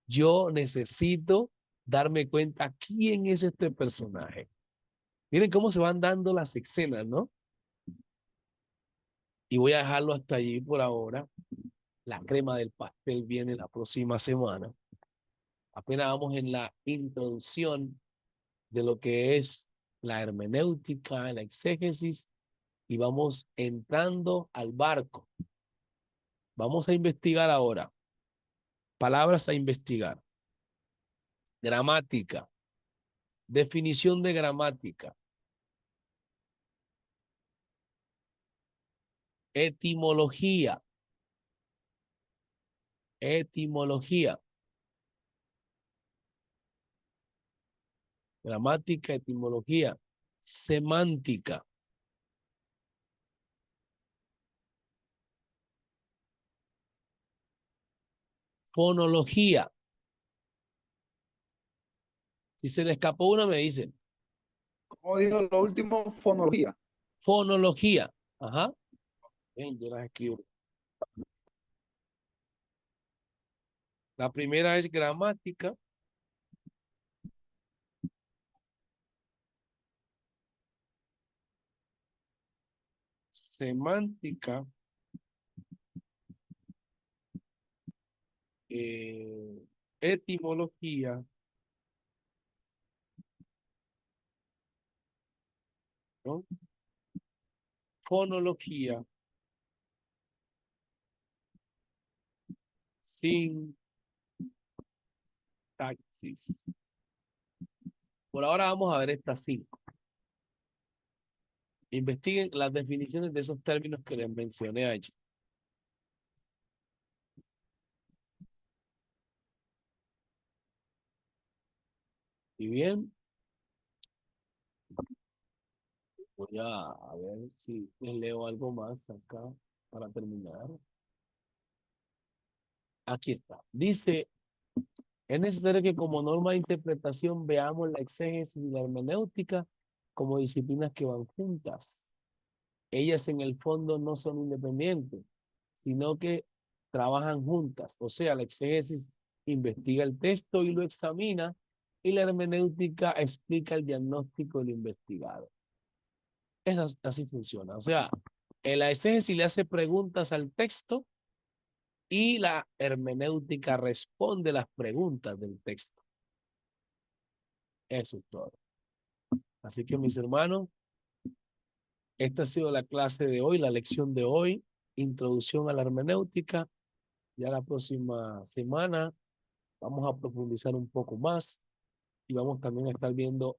Yo necesito darme cuenta quién es este personaje. Miren cómo se van dando las escenas, ¿no? Y voy a dejarlo hasta allí por ahora. La crema del pastel viene la próxima semana. Apenas vamos en la introducción de lo que es la hermenéutica, la exégesis, y vamos entrando al barco. Vamos a investigar ahora. Palabras a investigar. Gramática. Definición de gramática. Etimología. Etimología. Gramática, etimología. Semántica. Fonología. Si se le escapó una, me dicen. Como dijo lo último, fonología. Fonología. Ajá. Bien, yo las escribo. La primera es gramática. Semántica. Etimología. ¿No? Fonología. Sintaxis. Por ahora vamos a ver estas 5. Investiguen las definiciones de esos términos que les mencioné allí. Y bien, voy a ver si les leo algo más acá para terminar. Aquí está. Dice, es necesario que como norma de interpretación veamos la exégesis y la hermenéutica como disciplinas que van juntas. Ellas en el fondo no son independientes, sino que trabajan juntas. O sea, la exégesis investiga el texto y lo examina, y la hermenéutica explica el diagnóstico del investigado. Así funciona. O sea, en la exégesis le hace preguntas al texto y la hermenéutica responde las preguntas del texto. Eso es todo. Así que mis hermanos, esta ha sido la clase de hoy, la lección de hoy, introducción a la hermenéutica. Ya la próxima semana vamos a profundizar un poco más y vamos también a estar viendo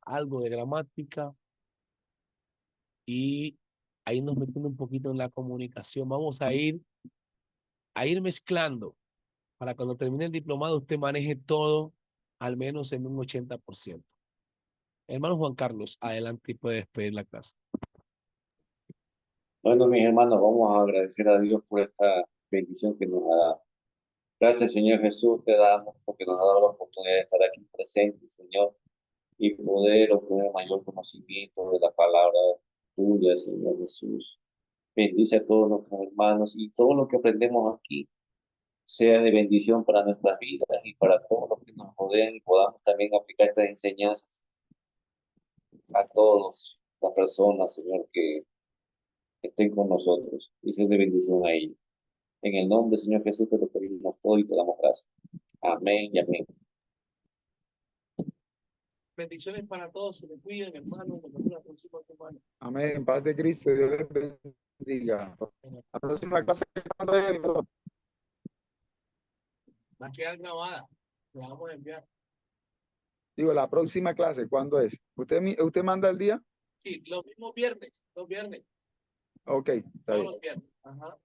algo de gramática y a irnos metiendo un poquito en la comunicación. Vamos a ir mezclando para cuando termine el diplomado usted maneje todo al menos en un 80%. Hermano Juan Carlos, adelante y puede despedir la clase. Bueno, mis hermanos, vamos a agradecer a Dios por esta bendición que nos ha dado. Gracias, Señor Jesús, te damos porque nos ha dado la oportunidad de estar aquí presente, Señor, y poder obtener mayor conocimiento de la palabra tuya, Señor Jesús. Bendice a todos nuestros hermanos y todo lo que aprendemos aquí sea de bendición para nuestras vidas y para todos los que nos rodean y podamos también aplicar estas enseñanzas a todas las personas, Señor, que estén con nosotros y sea de bendición a ellos. En el nombre del Señor Jesús te lo pedimos todo y te damos gracias. Amén y amén. Bendiciones para todos, se me cuiden, hermanos, nos vemos la próxima semana. Amén. Paz de Cristo. Dios les bendiga. La próxima clase, ¿cuándo es? Va a quedar grabada, la vamos a enviar. Digo, la próxima clase, ¿cuándo es? ¿Usted manda el día? Sí, los mismos viernes, los viernes. Ok, está Todos bien. los viernes. Ajá.